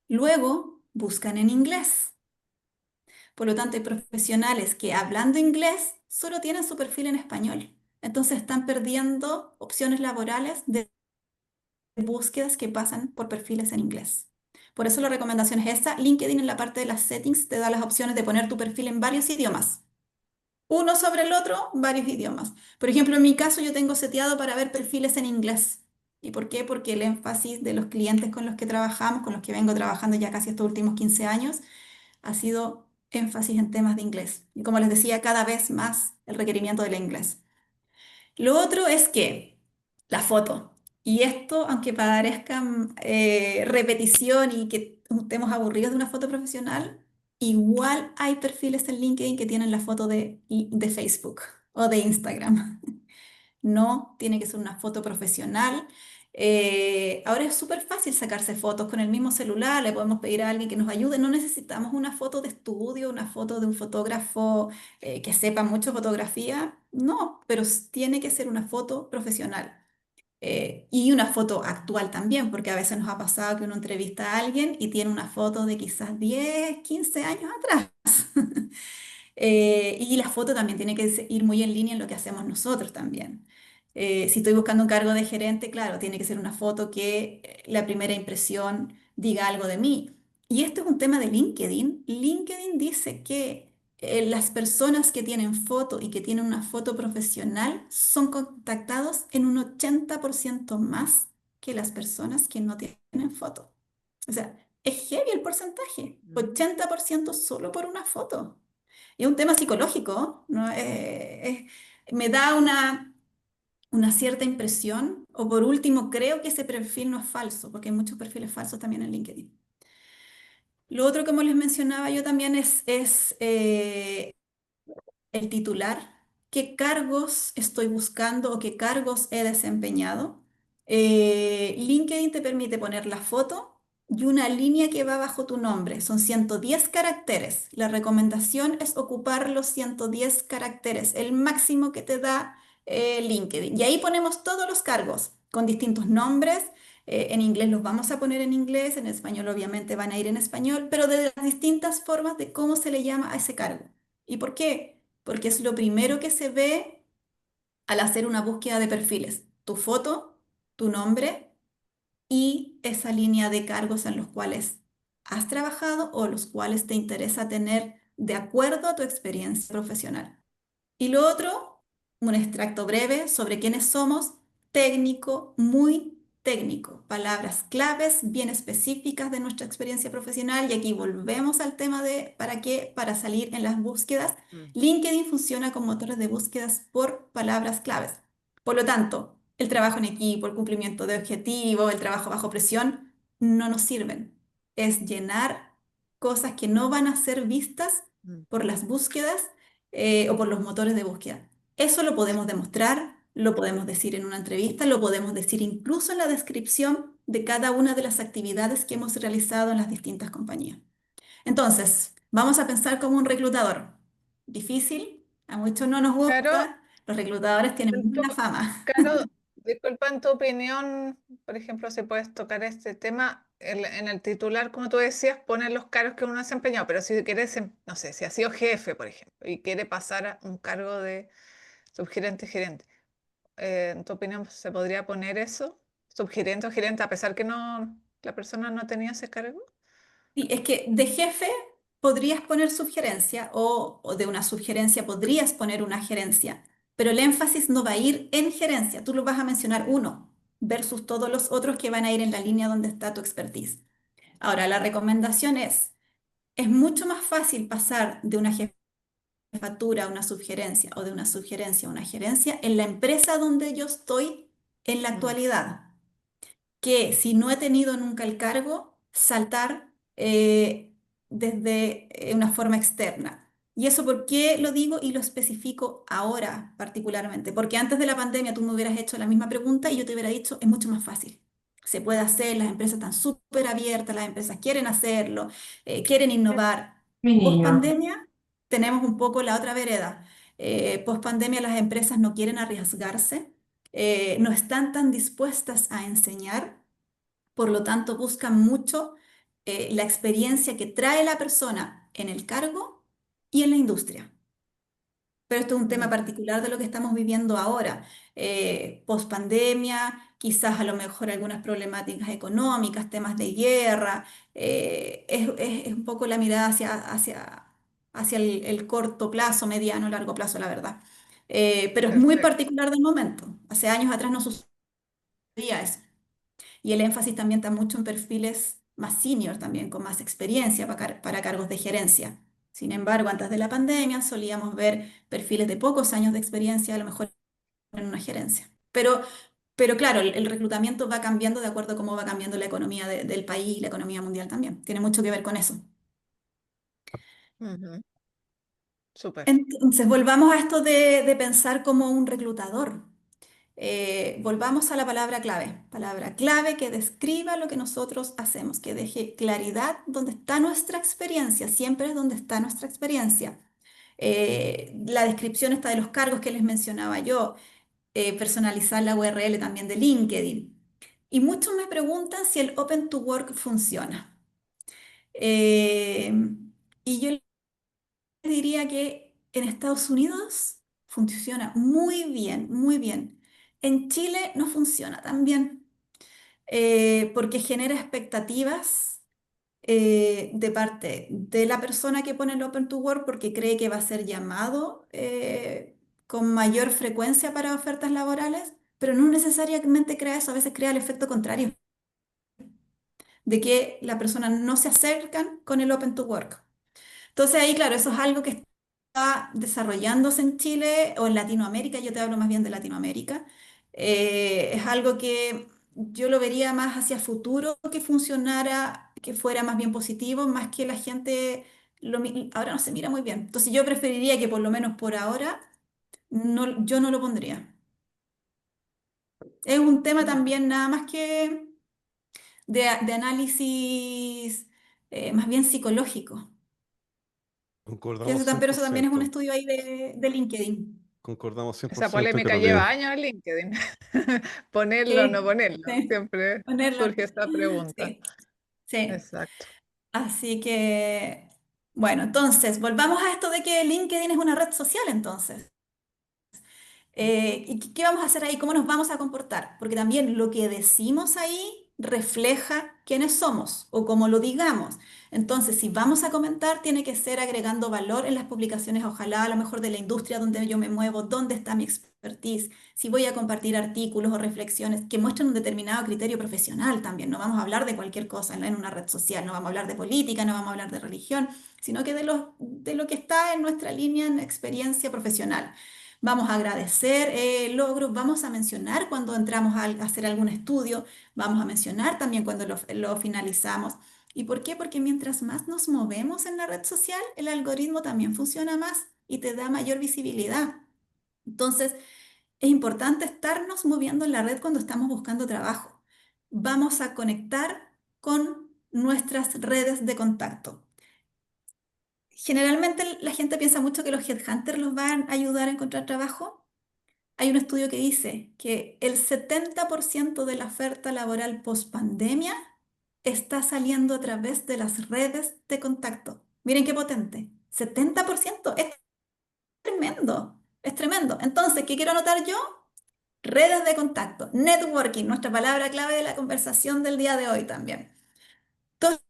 Luego buscan en inglés. Por lo tanto, hay profesionales que hablando inglés solo tienen su perfil en español. Entonces están perdiendo opciones laborales de búsquedas que pasan por perfiles en inglés. Por eso la recomendación es esta. LinkedIn en la parte de las settings te da las opciones de poner tu perfil en varios idiomas. Uno sobre el otro, varios idiomas. Por ejemplo, en mi caso yo tengo seteado para ver perfiles en inglés. ¿Y por qué? Porque el énfasis de los clientes con los que trabajamos, con los que vengo trabajando ya casi estos últimos 15 años, ha sido énfasis en temas de inglés. Y como les decía, cada vez más el requerimiento del inglés. Lo otro es que la foto. Y esto, aunque parezca repetición y que estemos aburridos de una foto profesional, igual hay perfiles en LinkedIn que tienen la foto de Facebook o de Instagram. No tiene que ser una foto profesional. Ahora es súper fácil sacarse fotos con el mismo celular, le podemos pedir a alguien que nos ayude. No necesitamos una foto de estudio, una foto de un fotógrafo que sepa mucho fotografía. No, pero tiene que ser una foto profesional. Y una foto actual también, porque a veces nos ha pasado que uno entrevista a alguien y tiene una foto de quizás 10, 15 años atrás. Y la foto también tiene que ir muy en línea en lo que hacemos nosotros también. Si estoy buscando un cargo de gerente, claro, tiene que ser una foto que la primera impresión diga algo de mí. Y esto es un tema de LinkedIn. LinkedIn dice que las personas que tienen foto y que tienen una foto profesional son contactados en un 80% más que las personas que no tienen foto. O sea, es heavy el porcentaje. mm, 80% solo por una foto. Y es un tema psicológico, ¿no? Me da una cierta impresión, o por último, creo que ese perfil no es falso, porque hay muchos perfiles falsos también en LinkedIn. Lo otro, como les mencionaba yo también, es el titular, qué cargos estoy buscando o qué cargos he desempeñado. LinkedIn te permite poner la foto y una línea que va bajo tu nombre. Son 110 caracteres. La recomendación es ocupar los 110 caracteres, el máximo que te da LinkedIn. Y ahí ponemos todos los cargos con distintos nombres. En inglés los vamos a poner en inglés, en español obviamente van a ir en español, pero de las distintas formas de cómo se le llama a ese cargo. ¿Y por qué? Porque es lo primero que se ve al hacer una búsqueda de perfiles. Tu foto, tu nombre y esa línea de cargos en los cuales has trabajado o los cuales te interesa tener de acuerdo a tu experiencia profesional. Y lo otro, un extracto breve sobre quiénes somos, técnico, muy técnico, palabras claves bien específicas de nuestra experiencia profesional. Y aquí volvemos al tema de para qué, para salir en las búsquedas. LinkedIn funciona con motores de búsquedas por palabras claves. Por lo tanto, el trabajo en equipo, el cumplimiento de objetivos, el trabajo bajo presión, no nos sirven. Es llenar cosas que no van a ser vistas por las búsquedas o por los motores de búsqueda. Eso lo podemos demostrar, lo podemos decir en una entrevista, lo podemos decir incluso en la descripción de cada una de las actividades que hemos realizado en las distintas compañías. Entonces, vamos a pensar como un reclutador. Difícil, a muchos no nos Claro, gusta, los reclutadores tienen mala fama. Claro, disculpa, en tu opinión, por ejemplo, si puedes tocar este tema, en el titular, como tú decías, poner los cargos que uno ha desempeñado, pero si quieres, no sé, si ha sido jefe, por ejemplo, y quiere pasar a un cargo de subgerente, gerente, ¿en tu opinión se podría poner eso? Subgerente o gerente, a pesar que la persona no tenía ese cargo. Sí, es que de jefe podrías poner sugerencia o de una sugerencia podrías poner una gerencia, pero el énfasis no va a ir en gerencia, tú lo vas a mencionar uno versus todos los otros que van a ir en la línea donde está tu expertise. Ahora, la recomendación es mucho más fácil pasar de una jefatura a una sugerencia o de una sugerencia a una gerencia en la empresa donde yo estoy en la actualidad que si no he tenido nunca el cargo, saltar desde una forma externa. ¿Y eso por qué lo digo y lo especifico ahora particularmente? Porque antes de la pandemia tú me hubieras hecho la misma pregunta y yo te hubiera dicho, es mucho más fácil. Se puede hacer, las empresas están súper abiertas, las empresas quieren hacerlo, quieren innovar. Mi Post niño. pandemia tenemos un poco la otra vereda. Post pandemia las empresas no quieren arriesgarse, no están tan dispuestas a enseñar, por lo tanto buscan mucho la experiencia que trae la persona en el cargo y en la industria. Pero esto es un tema Mm, particular de lo que estamos viviendo ahora. Post pandemia, quizás a lo mejor algunas problemáticas económicas, temas de guerra, es un poco la mirada hacia el corto plazo, mediano, largo plazo, la verdad. Pero es muy perfecto. particular del momento. Hace años atrás no sucedía eso. Y el énfasis también está mucho en perfiles más senior también, con más experiencia para cargos de gerencia. Sin embargo, antes de la pandemia solíamos ver perfiles de pocos años de experiencia, a lo mejor en una gerencia. Pero claro, el reclutamiento va cambiando de acuerdo a cómo va cambiando la economía del país y la economía mundial también. Tiene mucho que ver con eso. Ujú, súper. Entonces, volvamos a esto de pensar como un reclutador. Volvamos a la palabra clave que describa lo que nosotros hacemos, que deje claridad donde está nuestra experiencia, siempre es donde está nuestra experiencia. La descripción está de los cargos que les mencionaba yo, personalizar la URL también de LinkedIn. Y muchos me preguntan si el Open to Work funciona. Eh, y yo diría que en Estados Unidos funciona muy bien, muy bien. En Chile no funciona tan bien porque genera expectativas de parte de la persona que pone el Open to Work porque cree que va a ser llamado con mayor frecuencia para ofertas laborales, pero no necesariamente crea eso, a veces crea el efecto contrario, de que la persona no se acercan con el Open to Work. Entonces ahí, claro, eso es algo que está desarrollándose en Chile o en Latinoamérica, yo te hablo más bien de Latinoamérica. Es algo que yo lo vería más hacia futuro que funcionara, que fuera más bien positivo, más que la gente ahora no se mira muy bien. Entonces yo preferiría que por lo menos por ahora yo no lo pondría. Es un tema Mm. también nada más que de análisis más bien psicológico. Concordamos Pero eso también es un 100%. estudio ahí de LinkedIn. Concordamos Esa 100%, polémica Carolina. lleva años en LinkedIn. Ponerlo o no Sí, ponerlo. sí, Siempre ponerlo. surge esta pregunta. Sí, sí. Exacto. Así que, bueno, entonces, volvamos a esto de que LinkedIn es una red social, entonces. ¿Y qué vamos a hacer ahí? ¿Cómo nos vamos a comportar? Porque también lo que decimos ahí refleja quiénes somos o cómo lo digamos. Entonces, si vamos a comentar, tiene que ser agregando valor en las publicaciones, ojalá a lo mejor de la industria donde yo me muevo, dónde está mi expertise. Si voy a compartir artículos o reflexiones que muestren un determinado criterio profesional también. No vamos a hablar de cualquier cosa en una red social, no vamos a hablar de política, no vamos a hablar de religión, sino que de lo que está en nuestra línea en experiencia profesional. Vamos a agradecer logros, vamos a mencionar cuando entramos a hacer algún estudio, vamos a mencionar también cuando lo finalizamos. ¿Y por qué? Porque mientras más nos movemos en la red social, el algoritmo también funciona más y te da mayor visibilidad. Entonces, es importante estarnos moviendo en la red cuando estamos buscando trabajo. Vamos a conectar con nuestras redes de contacto. Generalmente la gente piensa mucho que los headhunters los van a ayudar a encontrar trabajo. Hay un estudio que dice que el 70% de la oferta laboral post pandemia está saliendo a través de las redes de contacto. Miren qué potente. 70% es tremendo. Es tremendo. Entonces, ¿qué quiero anotar yo? Redes de contacto, networking, nuestra palabra clave de la conversación del día de hoy también. Entonces,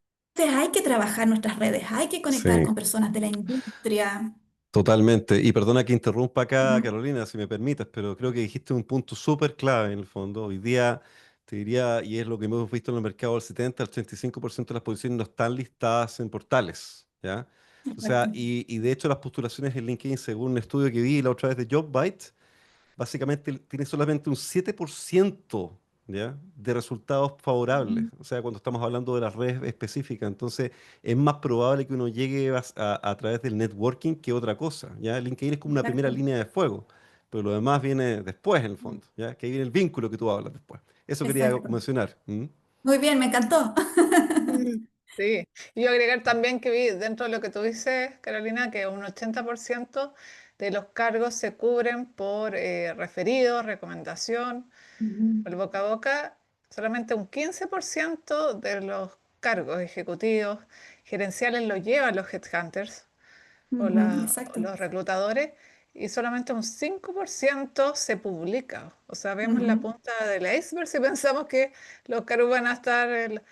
hay que trabajar nuestras redes, hay que conectar Sí. con personas de la industria. Totalmente. Y perdona que interrumpa acá, Ujú. Carolina, si me permites, pero creo que dijiste un punto súper clave en el fondo. Hoy día, te diría, y es lo que hemos visto en el mercado, el 70 al 85% de las posiciones no están listadas en portales, ¿ya? O sea, Exacto. y de hecho las postulaciones en LinkedIn, según un estudio que vi la otra vez de JobBite, básicamente tiene solamente un 7%, ¿ya? De resultados favorables. Ujú. O sea, cuando estamos hablando de las redes específicas, entonces es más probable que uno llegue a través del networking que otra cosa, ¿ya? LinkedIn es como una primera Exacto. línea de fuego, pero lo demás viene después en el fondo, ¿ya? Que ahí viene el vínculo que tú hablas después. Eso quería Exacto. mencionar. ¿Mm? Muy bien, me encantó. Mm. Sí, y yo agregar también que vi dentro de lo que tú dices, Carolina, que un 80% de los cargos se cubren por referidos, recomendación, Ujú, por boca a boca. Solamente un 15% de los cargos ejecutivos gerenciales los llevan los headhunters ujú, o exacto. los reclutadores y solamente un 5% se publica. O sea, vemos la Ujú. punta del iceberg si pensamos que los cargos van a estar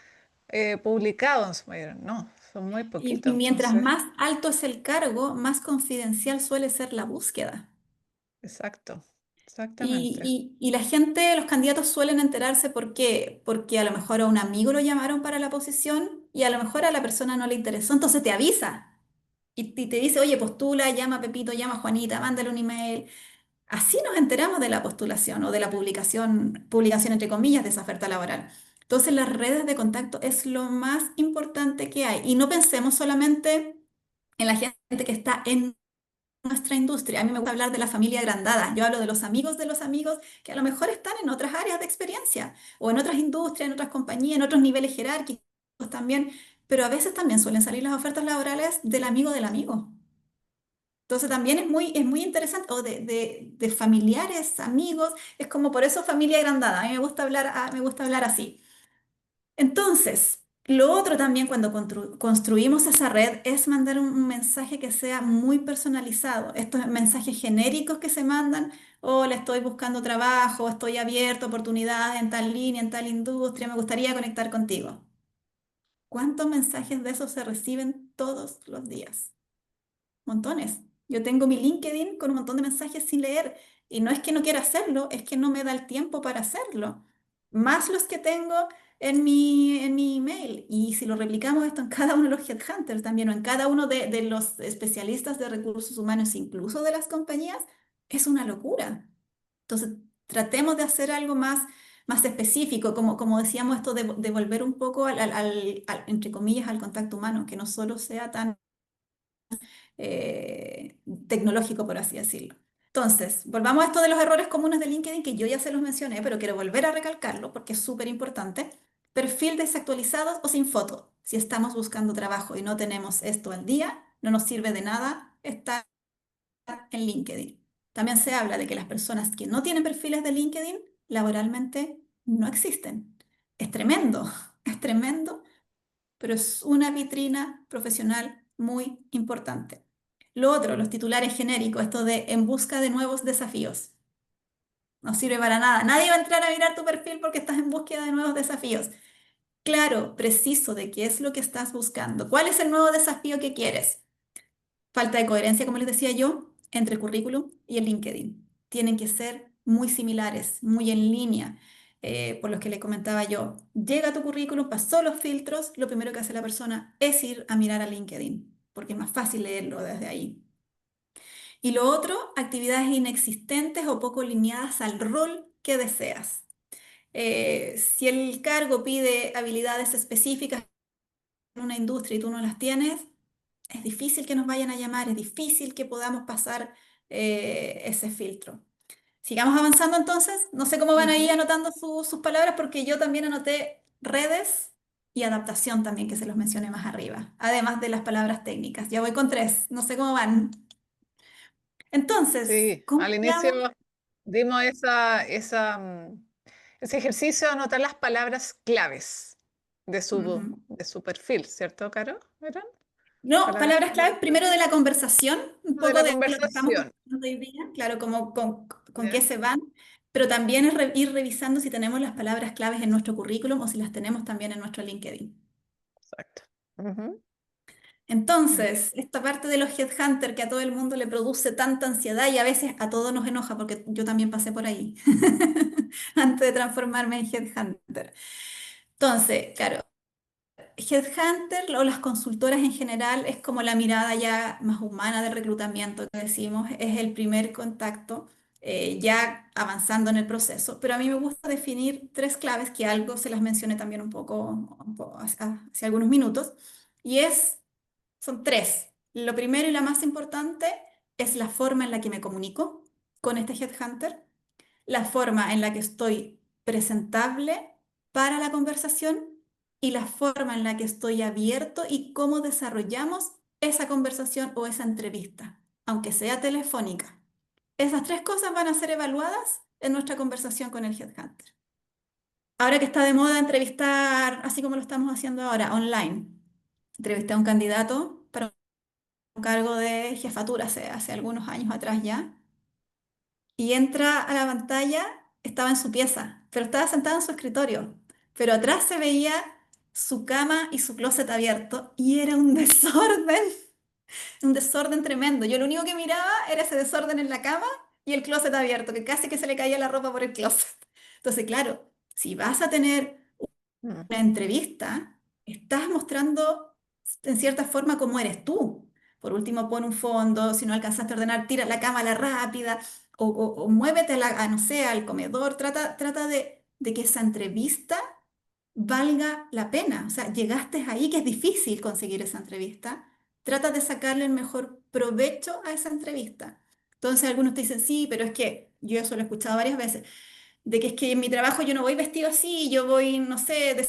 publicados en su mayoría. No, son muy Y poquitos. mientras Entonces, más alto es el cargo, más confidencial suele ser la búsqueda. exacto, exactamente. Y la gente, los candidatos suelen enterarse ¿por qué? Porque a lo mejor a un amigo lo llamaron para la posición y a lo mejor a la persona no le interesó, entonces te avisa y te dice, oye, postula, llama a Pepito, llama a Juanita, mándale un email. Así nos enteramos de la postulación o de la publicación entre comillas de esa oferta laboral. Entonces, las redes de contacto es lo más importante que hay. Y no pensemos solamente en la gente que está en nuestra industria. A mí me gusta hablar de la familia agrandada. Yo hablo de los amigos que a lo mejor están en otras áreas de experiencia o en otras industrias, en otras compañías, en otros niveles jerárquicos también. Pero a veces también suelen salir las ofertas laborales del amigo del amigo. Entonces también es muy interesante, o de familiares, amigos, es como por eso familia agrandada. A mí me gusta hablar, me gusta hablar así. Entonces, lo otro también cuando construimos esa red es mandar un mensaje que sea muy personalizado. Estos mensajes genéricos que se mandan, hola, estoy buscando trabajo, estoy abierto a oportunidades en tal línea, en tal industria, me gustaría conectar contigo. ¿Cuántos mensajes de esos se reciben todos los días? Montones. Yo tengo mi LinkedIn con un montón de mensajes sin leer y no es que no quiera hacerlo, es que no me da el tiempo para hacerlo. Más los que tengo en mi email. Y si lo replicamos esto en cada uno de los headhunters también o en cada uno de los especialistas de recursos humanos, incluso de las compañías, es una locura. Entonces, tratemos de hacer algo más específico, como decíamos, esto de volver un poco entre comillas, al contacto humano, que no solo sea tan tecnológico, por así decirlo. Entonces, volvamos a esto de los errores comunes de LinkedIn, que yo ya se los mencioné, pero quiero volver a recalcarlo porque es súper importante. Perfil desactualizado o sin foto. Si estamos buscando trabajo y no tenemos esto al día, no nos sirve de nada estar en LinkedIn. También se habla de que las personas que no tienen perfiles de LinkedIn laboralmente no existen. Es tremendo, es tremendo, pero es una vitrina profesional muy importante. Lo otro, los titulares genéricos, esto de en busca de nuevos desafíos. No sirve para nada. Nadie va a entrar a mirar tu perfil porque estás en búsqueda de nuevos desafíos. Claro, preciso de qué es lo que estás buscando. ¿Cuál es el nuevo desafío que quieres? Falta de coherencia, como les decía yo, entre el currículum y el LinkedIn. Tienen que ser muy similares, muy en línea. Por los que le comentaba yo, llega tu currículum, pasó los filtros, lo primero que hace la persona es ir a mirar a LinkedIn, porque es más fácil leerlo desde ahí. Y lo otro, actividades inexistentes o poco alineadas al rol que deseas. Si el cargo pide habilidades específicas en una industria y tú no las tienes, es difícil que nos vayan a llamar, es difícil que podamos pasar ese filtro. Sigamos avanzando entonces. No sé cómo van ahí Ujú. anotando sus palabras porque yo también anoté redes y adaptación también, que se los mencioné más arriba, además de las palabras técnicas. Ya voy con 3, no sé cómo van. Entonces, Sí, ¿cómo al inicio llegamos? dimos ese ejercicio de anotar las palabras claves Ujú. de su perfil, ¿cierto, Caro? ¿Eran? No, Palabras palabras claves, claves primero de la conversación, un de poco la de lo que estamos conversación. conversando hoy día, claro, como con qué ¿Ya? se van, pero también es ir revisando si tenemos las palabras claves en nuestro currículum o si las tenemos también en nuestro LinkedIn. Exacto. Ujú. Mm. Entonces, esta parte de los headhunters que a todo el mundo le produce tanta ansiedad y a veces a todos nos enoja, porque yo también pasé por ahí antes de transformarme en headhunter. Entonces, claro, headhunter o las consultoras en general es como la mirada ya más humana del reclutamiento que decimos, es el primer contacto ya avanzando en el proceso. Pero a mí me gusta definir 3 claves que algo se las mencioné también un poco hace algunos minutos, y son 3. Lo primero y la más importante es la forma en la que me comunico con este headhunter, la forma en la que estoy presentable para la conversación y la forma en la que estoy abierto y cómo desarrollamos esa conversación o esa entrevista, aunque sea telefónica. Esas 3 cosas van a ser evaluadas en nuestra conversación con el headhunter. Ahora que está de moda entrevistar, así como lo estamos haciendo ahora, online, entrevisté a un candidato para un cargo de jefatura hace algunos años atrás ya, y entra a la pantalla, estaba en su pieza, pero estaba sentado en su escritorio, pero atrás se veía su cama y su closet abierto y era un desorden tremendo. Yo lo único que miraba era ese desorden en la cama y el closet abierto, que casi que se le caía la ropa por el closet. Entonces, claro, si vas a tener una Ujú. entrevista, estás mostrando en cierta forma cómo eres tú. Por último, pon un fondo, si no alcanzaste a ordenar, tira la cámara rápida o muévete no sé, al comedor. Trata de que esa entrevista valga la pena. O sea, llegaste ahí, que es difícil conseguir esa entrevista. Trata de sacarle el mejor provecho a esa entrevista. Entonces algunos te dicen, sí, pero es que yo eso lo he escuchado varias veces, de que es que en mi trabajo yo no voy vestido así, yo voy, no sé, de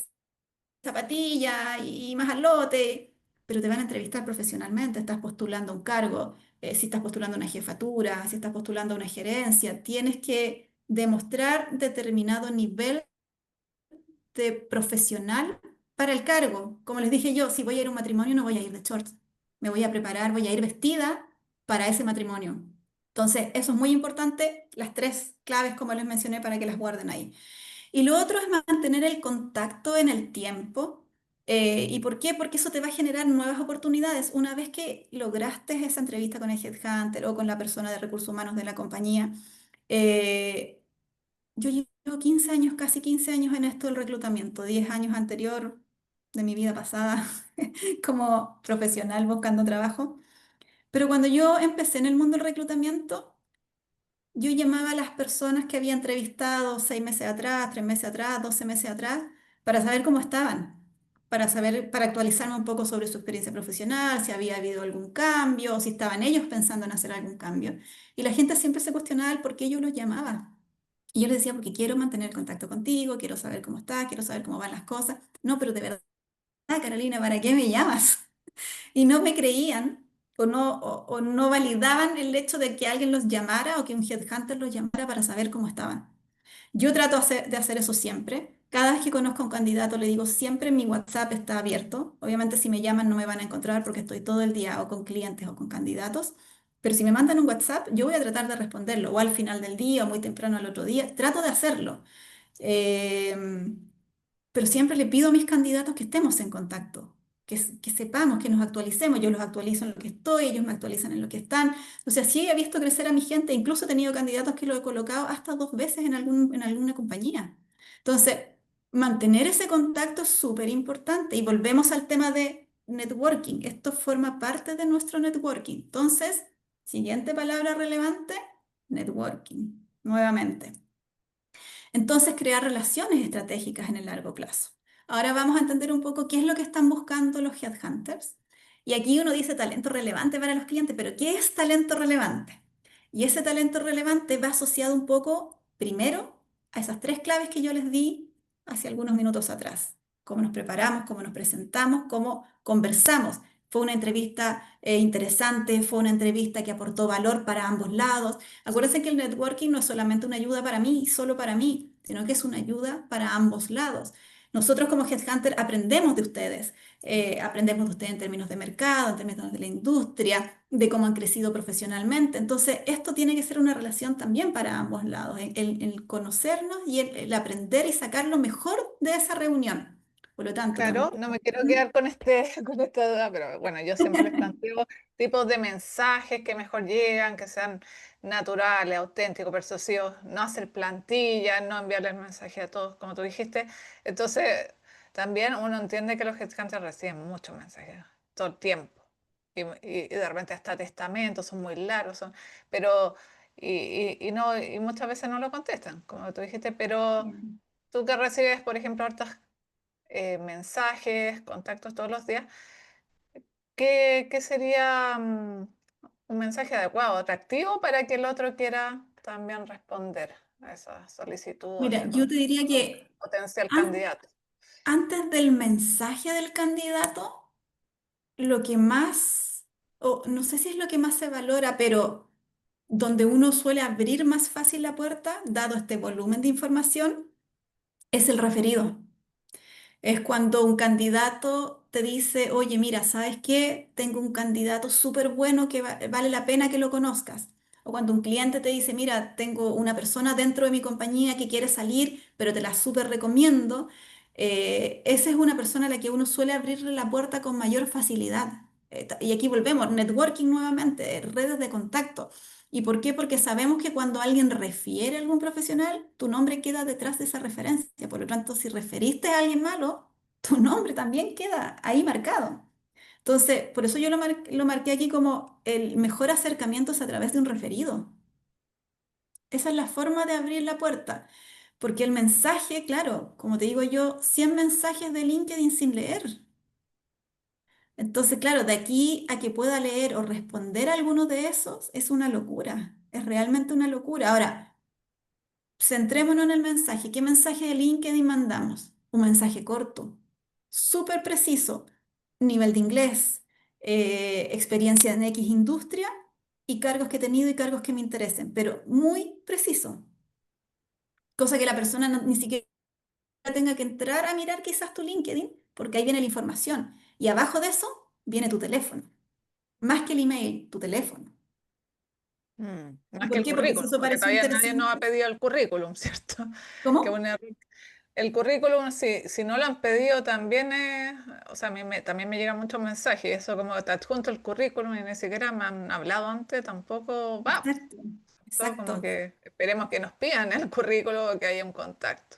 zapatilla y más al lote, pero te van a entrevistar profesionalmente, estás postulando un cargo, si estás postulando una jefatura, si estás postulando una gerencia, tienes que demostrar determinado nivel de profesional para el cargo. Como les dije yo, si voy a ir a un matrimonio no voy a ir de shorts, me voy a preparar, voy a ir vestida para ese matrimonio. Entonces, eso es muy importante, las 3 claves como les mencioné para que las guarden ahí. Y lo otro es mantener el contacto en el tiempo. ¿Y por qué? Porque eso te va a generar nuevas oportunidades. Una vez que lograste esa entrevista con el headhunter o con la persona de recursos humanos de la compañía, eh, yo llevo 15 años, casi 15 años en esto del reclutamiento, 10 años anterior de mi vida pasada como profesional buscando trabajo. Pero cuando yo empecé en el mundo del reclutamiento, yo llamaba a las personas que había entrevistado 6 meses atrás, 3 meses atrás, 12 meses atrás, para saber cómo estaban. para saber, para actualizarme un poco sobre su experiencia profesional, si había habido algún cambio, o si estaban ellos pensando en hacer algún cambio. Y la gente siempre se cuestionaba el por qué yo los llamaba. Y yo les decía, porque quiero mantener contacto contigo, quiero saber cómo estás, quiero saber cómo van las cosas. No, pero de verdad, Carolina, ¿para qué me llamas? Y no me creían o no validaban el hecho de que alguien los llamara o que un headhunter los llamara para saber cómo estaban. Yo trato de hacer eso siempre. Cada vez que conozco a un candidato le digo, siempre mi WhatsApp está abierto. Obviamente si me llaman no me van a encontrar porque estoy todo el día o con clientes o con candidatos. Pero si me mandan un WhatsApp, yo voy a tratar de responderlo o al final del día o muy temprano al otro día. Trato de hacerlo. Em, pero siempre le pido a mis candidatos que estemos en contacto, que sepamos, que nos actualicemos. Yo los actualizo en lo que estoy, ellos me actualizan en lo que están. O sea, sí he visto crecer a mi gente, incluso he tenido candidatos que lo he colocado hasta 2 veces en alguna compañía. Entonces, mantener ese contacto es súper importante y volvemos al tema de networking. Esto forma parte de nuestro networking. Entonces, siguiente palabra relevante, networking, nuevamente. Entonces, crear relaciones estratégicas en el largo plazo. Ahora vamos a entender un poco qué es lo que están buscando los headhunters. Y aquí uno dice talento relevante para los clientes, pero ¿qué es talento relevante? Y ese talento relevante va asociado un poco, primero, a esas 3 claves que yo les di hace algunos minutos atrás. Cómo nos preparamos, cómo nos presentamos, cómo conversamos. Fue una entrevista interesante, fue una entrevista que aportó valor para ambos lados. Acuérdense que el networking no es solamente una ayuda para mí y solo para mí, sino que es una ayuda para ambos lados. Nosotros como Headhunter aprendemos de ustedes en términos de mercado, en términos de la industria, de cómo han crecido profesionalmente. Entonces, esto tiene que ser una relación también para ambos lados, el conocernos y el aprender y sacar lo mejor de esa reunión. Por lo tanto, Claro, también. no me quiero quedar con con esta duda, pero bueno, yo siempre les planteo tipos de mensajes que mejor llegan, que sean naturales, auténticos, persuasivos, no hacer plantillas, no enviarle el mensaje a todos, como tú dijiste. Entonces, también uno entiende que los headhunters reciben muchos mensajes todo el tiempo. Y de repente hasta testamentos son muy largos, pero no, y muchas veces no lo contestan, como tú dijiste, pero tú que recibes, por ejemplo, hartas mensajes, contactos todos los días, ¿qué sería un mensaje adecuado, atractivo para que el otro quiera también responder a esa solicitud o Mira, yo te diría o que potencial an- candidato? antes del mensaje del candidato, lo que más, o no sé si es lo que más se valora, pero donde uno suele abrir más fácil la puerta, dado este volumen de información, es el referido. Es cuando un candidato te dice, oye, mira, ¿sabes qué? Tengo un candidato súper bueno que vale la pena que lo conozcas. O cuando un cliente te dice, mira, tengo una persona dentro de mi compañía que quiere salir, pero te la súper recomiendo. Esa es una persona a la que uno suele abrirle la puerta con mayor facilidad. Y aquí volvemos, networking nuevamente, redes de contacto. ¿Y por qué? Porque sabemos que cuando alguien refiere a algún profesional, tu nombre queda detrás de esa referencia. Por lo tanto, si referiste a alguien malo, tu nombre también queda ahí marcado. Entonces, por eso yo lo marqué aquí como el mejor acercamiento es a través de un referido. Esa es la forma de abrir la puerta. Porque el mensaje, claro, como te digo yo, 100 mensajes de LinkedIn sin leer. Entonces, claro, de aquí a que pueda leer o responder a alguno de esos es una locura. Es realmente una locura. Ahora, centrémonos en el mensaje. ¿Qué mensaje de LinkedIn mandamos? Un mensaje corto, súper preciso, nivel de inglés, experiencia en X industria y cargos que he tenido y cargos que me interesen, pero muy preciso. Cosa que la persona ni siquiera tenga que entrar a mirar quizás tu LinkedIn, porque ahí viene la información. Y abajo de eso viene tu teléfono. Más que el email, tu teléfono. ¿Y Más que por el qué? Porque si currículum, eso porque parece todavía nadie nos ha interesante. pedido el currículum, ¿cierto? Que ¿Cómo? un error. El currículum, si no lo han pedido, también es, o sea, también me llegan muchos mensajes, eso como te adjunto el currículum y ni siquiera me han hablado antes, tampoco va. Exacto, Todo como exacto. que esperemos que nos pidan el currículum o que haya un contacto.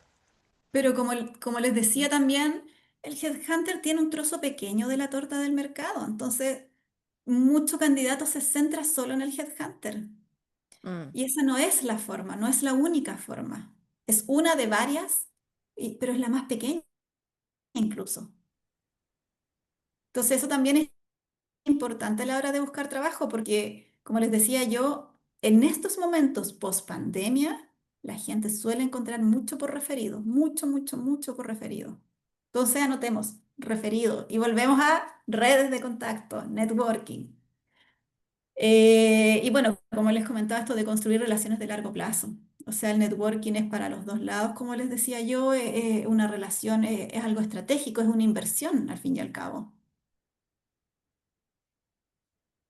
Pero como les decía también, el headhunter tiene un trozo pequeño de la torta del mercado. Entonces, mucho candidato se centra solo en el headhunter. Mm. Y esa no es la forma, no es la única forma. Es una de varias, pero es la más pequeña incluso. Entonces eso también es importante a la hora de buscar trabajo porque, como les decía yo, en estos momentos post pandemia, la gente suele encontrar mucho por referido, mucho, mucho, mucho por referido. Entonces anotemos referido y volvemos a redes de contacto, networking. Y bueno, como les comentaba, esto de construir relaciones de largo plazo. O sea, el networking es para los dos lados, como les decía yo, una relación es algo estratégico, es una inversión al fin y al cabo.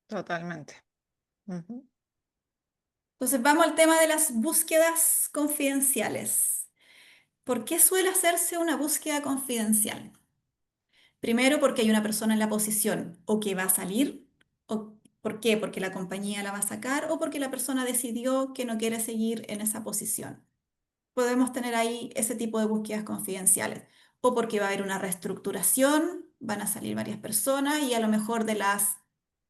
Totalmente. Ujú. Entonces vamos al tema de las búsquedas confidenciales. ¿Por qué suele hacerse una búsqueda confidencial? Primero, porque hay una persona en la posición o que va a salir, o ¿por qué? Porque la compañía la va a sacar o porque la persona decidió que no quiere seguir en esa posición. Podemos tener ahí ese tipo de búsquedas confidenciales. O porque va a haber una reestructuración, van a salir varias personas y a lo mejor de las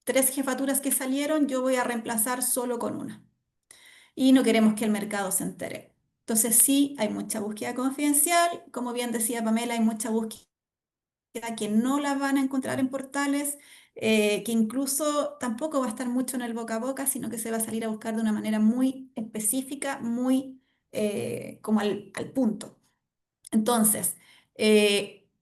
3 jefaturas que salieron, yo voy a reemplazar solo con una y no queremos que el mercado se entere. Entonces sí, hay mucha búsqueda confidencial, como bien decía Pamela, hay mucha búsqueda que no la van a encontrar en portales, que incluso tampoco va a estar mucho en el boca a boca, sino que se va a salir a buscar de una manera muy específica, muy como al punto. Entonces,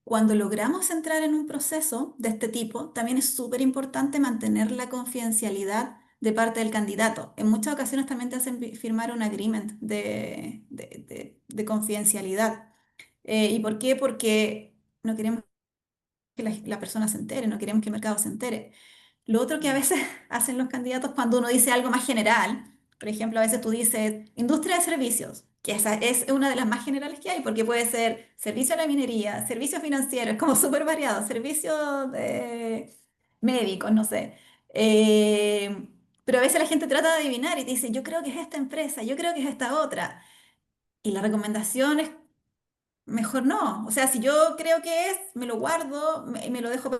cuando logramos entrar en un proceso de este tipo, también es súper importante mantener la confidencialidad de parte del candidato. En muchas ocasiones también te hacen firmar un agreement de confidencialidad. ¿Y por qué? Porque no queremos que la persona se entere, no queremos que el mercado se entere. Lo otro que a Mm. veces hacen los candidatos cuando uno dice algo más general, por ejemplo, a veces tú dices industria de servicios, que esa es una de las más generales que hay, porque puede ser servicio a la minería, servicios financieros, es como súper variado, servicios médicos, no sé. Pero a veces la gente trata de adivinar y te dice, yo creo que es esta empresa, yo creo que es esta otra. Y la recomendación es, mejor no. O sea, si yo creo que es, me lo guardo, me lo dejo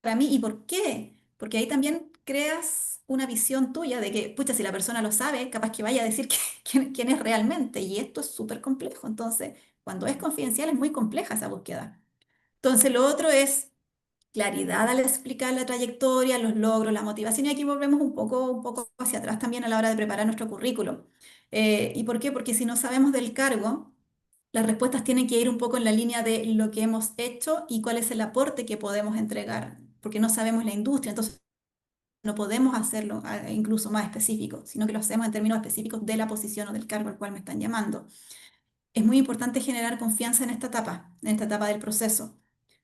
para mí. ¿Y por qué? Porque ahí también creas una visión tuya de que, pucha, si la persona lo sabe, capaz que vaya a decir quién es realmente. Y esto es súper complejo. Entonces, cuando es confidencial es muy compleja esa búsqueda. Entonces, lo otro es claridad al explicar la trayectoria, los logros, la motivación. Y aquí volvemos un poco hacia atrás también a la hora de preparar nuestro currículum. ¿Y por qué? Porque si no sabemos del cargo, las respuestas tienen que ir un poco en la línea de lo que hemos hecho y cuál es el aporte que podemos entregar, porque no sabemos la industria, entonces no podemos hacerlo incluso más específico, sino que lo hacemos en términos específicos de la posición o del cargo al cual me están llamando. Es muy importante generar confianza en esta etapa del proceso.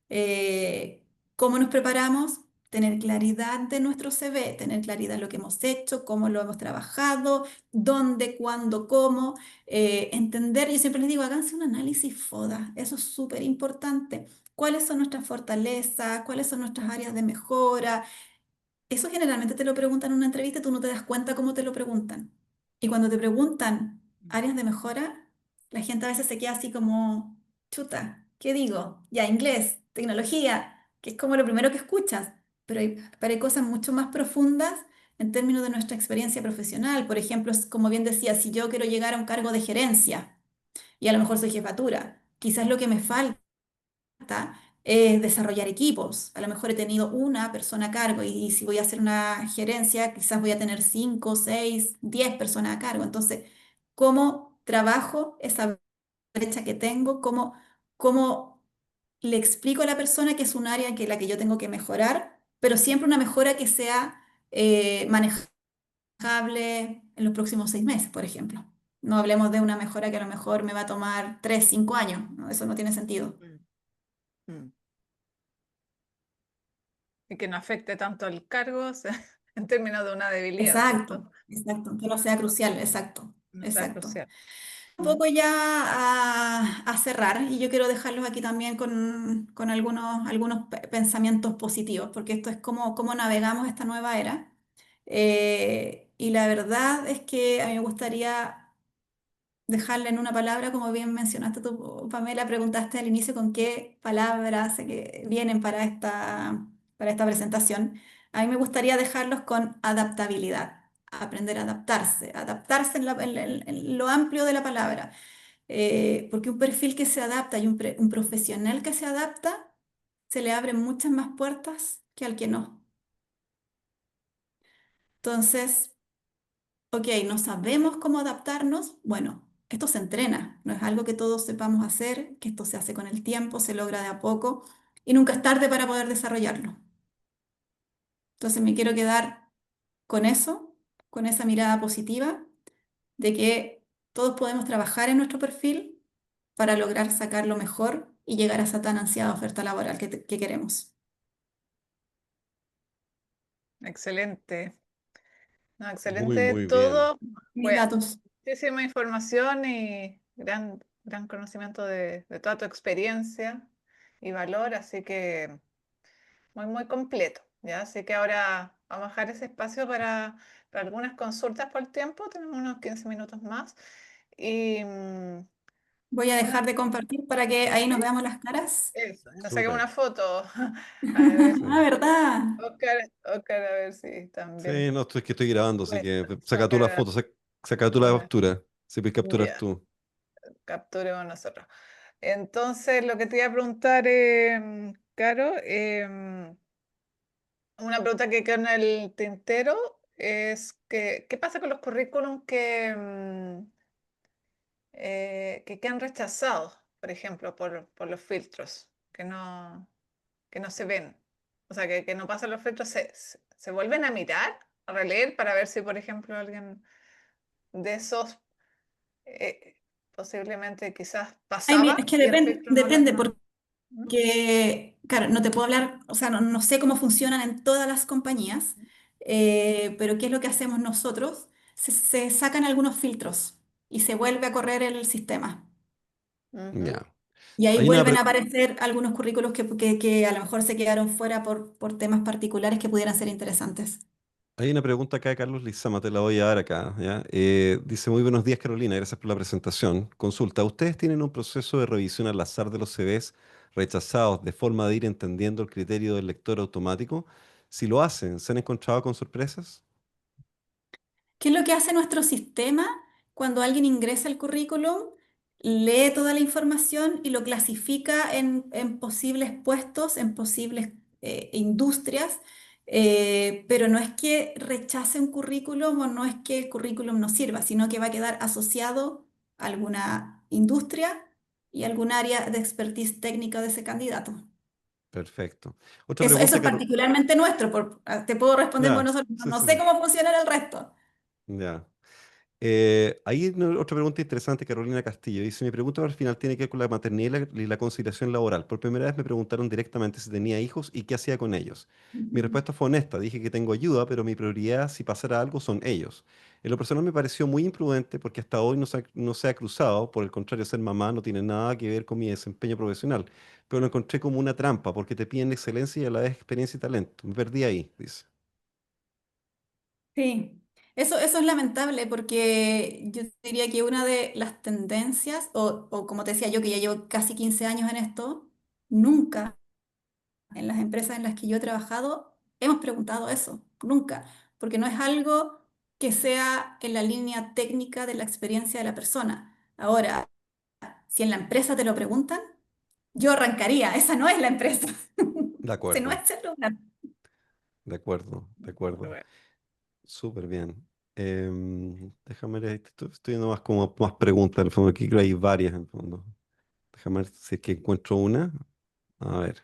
Eh, ¿Cómo nos preparamos? Tener claridad de nuestro CV, tener claridad de lo que hemos hecho, cómo lo hemos trabajado, dónde, cuándo, cómo. Entender, yo siempre les digo, háganse un análisis FODA, eso es súper importante. ¿Cuáles son nuestras fortalezas? ¿Cuáles son nuestras áreas de mejora? Eso generalmente te lo preguntan en una entrevista, tú no te das cuenta cómo te lo preguntan. Y cuando te preguntan áreas de mejora, la gente a veces se queda así como, chuta, ¿qué digo? Ya, inglés, tecnología, que es como lo primero que escuchas, pero hay cosas mucho más profundas en términos de nuestra experiencia profesional. Por ejemplo, como bien decía, si yo quiero llegar a un cargo de gerencia y a lo mejor soy jefatura, quizás lo que me falta es desarrollar equipos. A lo mejor he tenido una persona a cargo y si voy a hacer una gerencia, quizás voy a tener 5, 6, 10 personas a cargo. Entonces, ¿cómo trabajo esa brecha que tengo? ¿Cómo le explico a la persona que es un área que la que yo tengo que mejorar, pero siempre una mejora que sea manejable en los próximos 6 meses, por ejemplo? No hablemos de una mejora que a lo mejor me va a tomar 3, 5 años, ¿no? Eso no tiene sentido. Mm. Mm. Y que no afecte tanto el cargo, o sea, en términos de una debilidad, Exacto, ¿cierto? exacto, que no sea crucial, exacto, No sea exacto. crucial. Un Mm. poco ya a cerrar, y yo quiero dejarlos aquí también con algunos pensamientos positivos, porque esto es cómo navegamos esta nueva era. Y la verdad es que a mí me gustaría dejarla en una palabra, como bien mencionaste tú, Pamela, preguntaste al inicio con qué palabras vienen para esta presentación. A mí me gustaría dejarlos con adaptabilidad, aprender a adaptarse, adaptarse en lo amplio de la palabra. Porque un perfil que se adapta y un profesional que se adapta se le abren muchas más puertas que al que no. Entonces, ok, no sabemos cómo adaptarnos. Bueno, esto se entrena, no es algo que todos sepamos hacer, que esto se hace con el tiempo, se logra de a poco y nunca es tarde para poder desarrollarlo. Entonces me quiero quedar con eso, con esa mirada positiva de que todos podemos trabajar en nuestro perfil para lograr sacar lo mejor y llegar a esa tan ansiada oferta laboral que queremos. Excelente. No, Muy, excelente muy bien. todo. Mis Pues, datos. muchísima información y gran conocimiento de toda tu experiencia y valor, así que muy completo, ¿ya? Así que ahora vamos a dejar ese espacio para algunas consultas por tiempo, tenemos unos 15 minutos más. Y Voy a una, dejar de compartir para que ahí nos sí, veamos las caras. eso, nos saquemos Súper. una foto. A ver, Ah, Sí. ¿verdad? Oscar, a ver si Sí, también no, es que estoy grabando, así puedes que saca tú la sacar. foto, saca tú la captura. Si puedes capturar Ya, tú. capturemos nosotros. Entonces, lo que te iba a preguntar, Caro, una pregunta que queda en el tintero es que, ¿qué pasa con los currículums que quedan rechazados, por ejemplo, por los filtros, que no se ven? O sea, que no pasan los filtros, se vuelven a mirar, a releer para ver si, por ejemplo, alguien de esos posiblemente quizás Ay, mira, pasaba es que y el depende, filtro no lo... depende ¿Mm? porque, claro, no te puedo hablar, o sea, no sé cómo funcionan en todas las compañías, pero ¿qué es lo que hacemos nosotros? Se sacan algunos filtros y se vuelve a correr el sistema. Ujú. Ya. Y ahí Hay una, vuelven pre- a aparecer algunos currículos que a lo mejor se quedaron fuera por temas particulares que pudieran ser interesantes. Hay una pregunta acá de Carlos Lizama, te la voy a dar acá, ¿ya? Dice, muy buenos días, Carolina, gracias por la presentación. Consulta, ¿ustedes tienen un proceso de revisión al azar de los CVs rechazados de forma de ir entendiendo el criterio del lector automático? Si lo hacen, ¿se han encontrado con sorpresas? ¿Qué es lo que hace nuestro sistema cuando alguien ingresa el currículum? Lee toda la información y lo clasifica en posibles puestos, en posibles industrias, pero no es que rechace un currículum o no es que el currículum no sirva, sino que va a quedar asociado a alguna industria y algún área de expertise técnica de ese candidato. Perfecto. Otra Eso pregunta, es particularmente nuestro, te puedo responder por Ya, nosotros, sí, no sí, sé sí. cómo funciona el resto. Ya. Otra pregunta interesante, Carolina Castillo. Dice, mi pregunta al final tiene que ver con la maternidad y la conciliación laboral. Por primera vez me preguntaron directamente si tenía hijos y qué hacía con ellos. Mi Ujú. respuesta fue honesta. Dije que tengo ayuda, pero mi prioridad, si pasara algo, son ellos. En lo personal me pareció muy imprudente porque hasta hoy no se ha cruzado. Por el contrario, ser mamá no tiene nada que ver con mi desempeño profesional. Pero lo encontré como una trampa porque te piden excelencia y a la vez experiencia y talento. Me perdí ahí, dice. Sí, eso es lamentable porque yo diría que una de las tendencias, o como te decía yo que ya llevo casi 15 años en esto, nunca en las empresas en las que yo he trabajado hemos preguntado eso, nunca, porque no es algo que sea en la línea técnica de la experiencia de la persona. Ahora, si en la empresa te lo preguntan, yo arrancaría, esa no es la empresa, De ese no acuerdo, es el lugar. de acuerdo, de Muy acuerdo. bueno. Súper bien. Déjame ver, estoy viendo más preguntas en el fondo. Aquí creo que hay varias en el fondo. Déjame ver si es que encuentro una. A ver.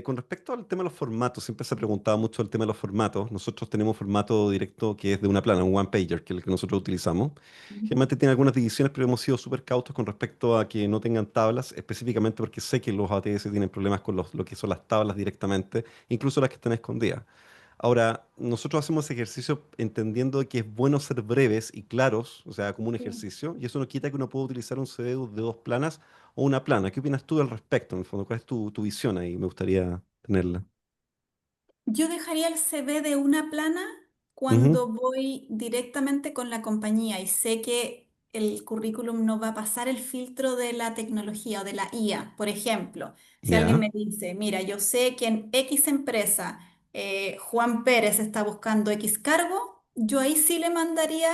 Con respecto al tema de los formatos, siempre se ha preguntado mucho el tema de los formatos. Nosotros tenemos formato directo que es de una plana, un one pager, que es el que nosotros utilizamos. Generalmente tiene algunas divisiones, pero hemos sido súper cautos con respecto a que no tengan tablas, específicamente porque sé que los ATS tienen problemas con lo que son las tablas directamente, incluso las que están escondidas. Ahora, nosotros hacemos ese ejercicio entendiendo que es bueno ser breves y claros, o sea, como un Sí. ejercicio, y eso no quita que uno pueda utilizar un CD de dos planas o una plana. ¿Qué opinas tú al respecto, en el fondo? ¿Cuál es tu visión ahí? Me gustaría tenerla. Yo dejaría el CV de una plana Ujú. cuando voy directamente con la compañía y sé que el currículum no va a pasar el filtro de la tecnología o de la IA. Por ejemplo, si alguien Ya, me dice, mira, yo sé que en X empresa Juan Pérez está buscando X cargo, yo ahí sí le mandaría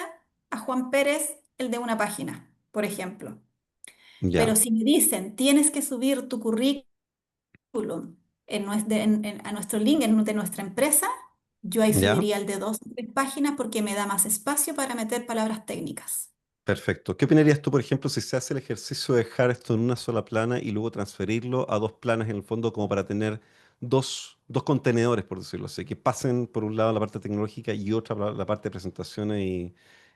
a Juan Pérez el de una página, por ejemplo. Pero ya, si me dicen, tienes que subir tu currículum a nuestro link de nuestra empresa, yo ahí ¿Ya? subiría el de 2 o 3 páginas porque me da más espacio para meter palabras técnicas. Perfecto. ¿Qué opinarías tú, por ejemplo, si se hace el ejercicio de dejar esto en una sola plana y luego transferirlo a dos planas en el fondo como para tener dos contenedores, por decirlo así, que pasen por un lado la parte tecnológica y otra la parte de presentaciones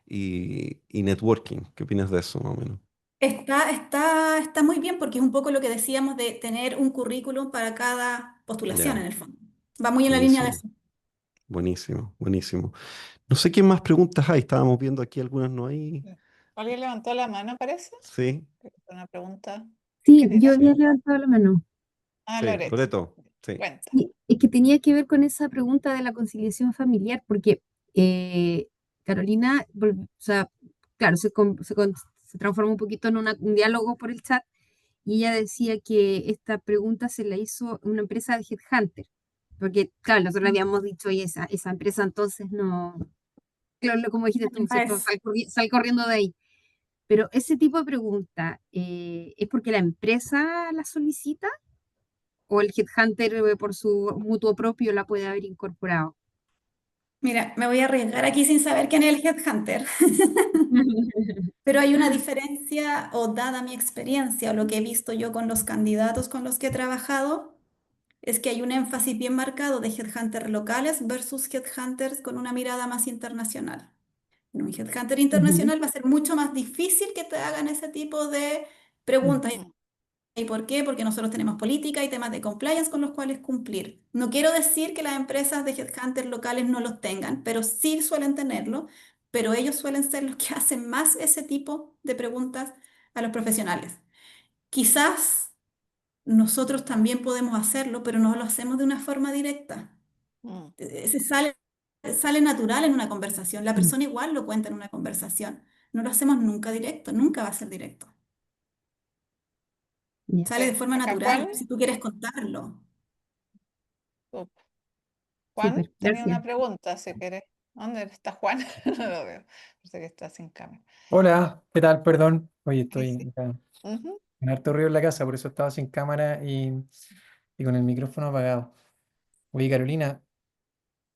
y networking? ¿Qué opinas de eso, más o menos? Está muy bien porque es un poco lo que decíamos de tener un currículum para cada postulación Ya, en el fondo. Va muy en la línea de buenísimo, eso. buenísimo, buenísimo. No sé qué más preguntas hay. Estábamos viendo aquí algunas, ¿no hay? ¿Alguien levantó la mano, parece? Sí, Una pregunta. Sí, ¿Quién yo era? había sí, levantado la mano. Ah, sí. Loreto. Loreto, sí. Cuenta. Sí, es que tenía que ver con esa pregunta de la conciliación familiar, porque Carolina, o sea, claro, se transformó un poquito en un diálogo por el chat y ella decía que esta pregunta se la hizo una empresa de Headhunter, porque, claro, nosotros habíamos dicho, oye, esa empresa entonces no, claro, como dijiste tú, Ah, ¿cierto? es- Sal corriendo de ahí. Pero ese tipo de pregunta, ¿es porque la empresa la solicita o el headhunter por su mutuo propio la puede haber incorporado? Mira, me voy a arriesgar aquí sin saber quién es el headhunter, pero hay una diferencia, o dada mi experiencia, o lo que he visto yo con los candidatos con los que he trabajado, es que hay un énfasis bien marcado de headhunters locales versus headhunters con una mirada más internacional. En un headhunter Ujú. internacional va a ser mucho más difícil que te hagan ese tipo de preguntas. Mm, ¿Y por qué? Porque nosotros tenemos política y temas de compliance con los cuales cumplir. No quiero decir que las empresas de headhunters locales no los tengan, pero sí suelen tenerlo, pero ellos suelen ser los que hacen más ese tipo de preguntas a los profesionales. Quizás nosotros también podemos hacerlo, pero no lo hacemos de una forma directa. mm. Sale natural en una conversación. La persona igual lo cuenta en una conversación. No lo hacemos nunca directo, nunca va a ser directo. Ya, Sale de Sí. forma Acá Juan. natural, si tú quieres contarlo. Oh, Juan, súper, tenía gracias. una pregunta, si quieres. ¿Dónde está Juan? No lo veo. Parece que está sin cámara. Hola, ¿qué tal? Perdón. Oye, Ahí estoy sí. acá Ujú. en harto ruido en la casa, por eso estaba sin cámara y con el micrófono apagado. Oye, Carolina,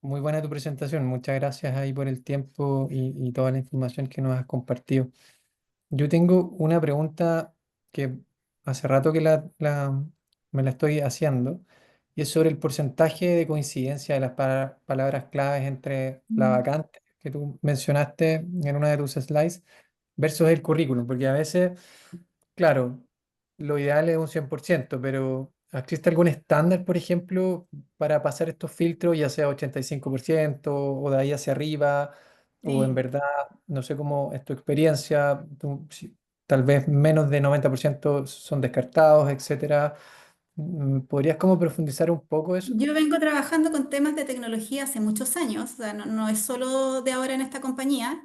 muy buena tu presentación. Muchas gracias ahí por el tiempo y toda la información que nos has compartido. Yo tengo una pregunta que hace rato que me la estoy haciendo y es sobre el porcentaje de coincidencia de las palabras claves entre la Mm. vacante que tú mencionaste en una de tus slides versus el currículum, porque a veces, claro, lo ideal es un 100%, pero ¿existe algún estándar, por ejemplo, para pasar estos filtros, ya sea 85% o de ahí hacia arriba, o en Sí. verdad, no sé cómo es tu experiencia, tal vez menos de 90% son descartados, etcétera? ¿Podrías como profundizar un poco eso? Yo vengo trabajando con temas de tecnología hace muchos años, o sea, no es solo de ahora en esta compañía.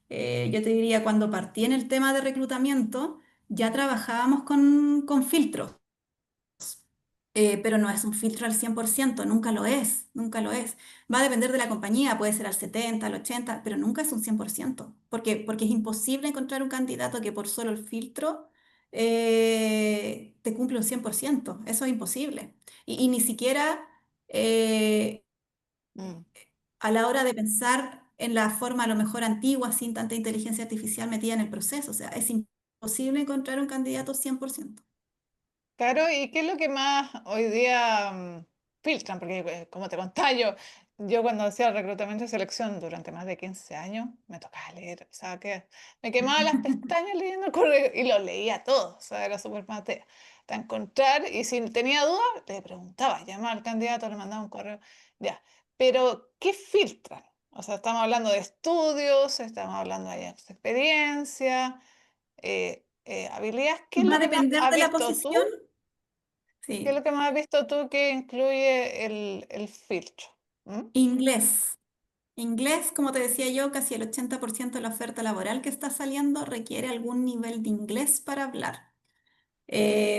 Yo te diría, cuando partí en el tema de reclutamiento, ya trabajábamos con filtros. Pero no es un filtro al 100%, nunca lo es, nunca lo es. Va a depender de la compañía, puede ser al 70, al 80, pero nunca es un 100%, porque es imposible encontrar un candidato que por solo el filtro te cumple un 100%, eso es imposible. Y ni siquiera eh, Mm. a la hora de pensar en la forma a lo mejor antigua, sin tanta inteligencia artificial metida en el proceso, o sea, es imposible encontrar un candidato 100%. Claro, ¿y qué es lo que más hoy día filtran? Porque como te contaba yo cuando hacía reclutamiento y selección durante más de 15 años, me tocaba leer, o sea, que me quemaba las pestañas leyendo el correo y lo leía todo, o sea, era súper matea. De encontrar, y si tenía dudas, le preguntaba, llamaba al candidato, le mandaba un correo, ya. Pero, ¿qué filtran? O sea, estamos hablando de estudios, estamos hablando de años de experiencia, habilidades, ¿qué es Va lo a que más depender has de la visto tú? posición. ¿Qué es lo Sí, que más has visto tú que incluye el filtro? ¿Mm? inglés. Inglés, como te decía yo, casi el 80% de la oferta laboral que está saliendo requiere algún nivel de inglés para hablar.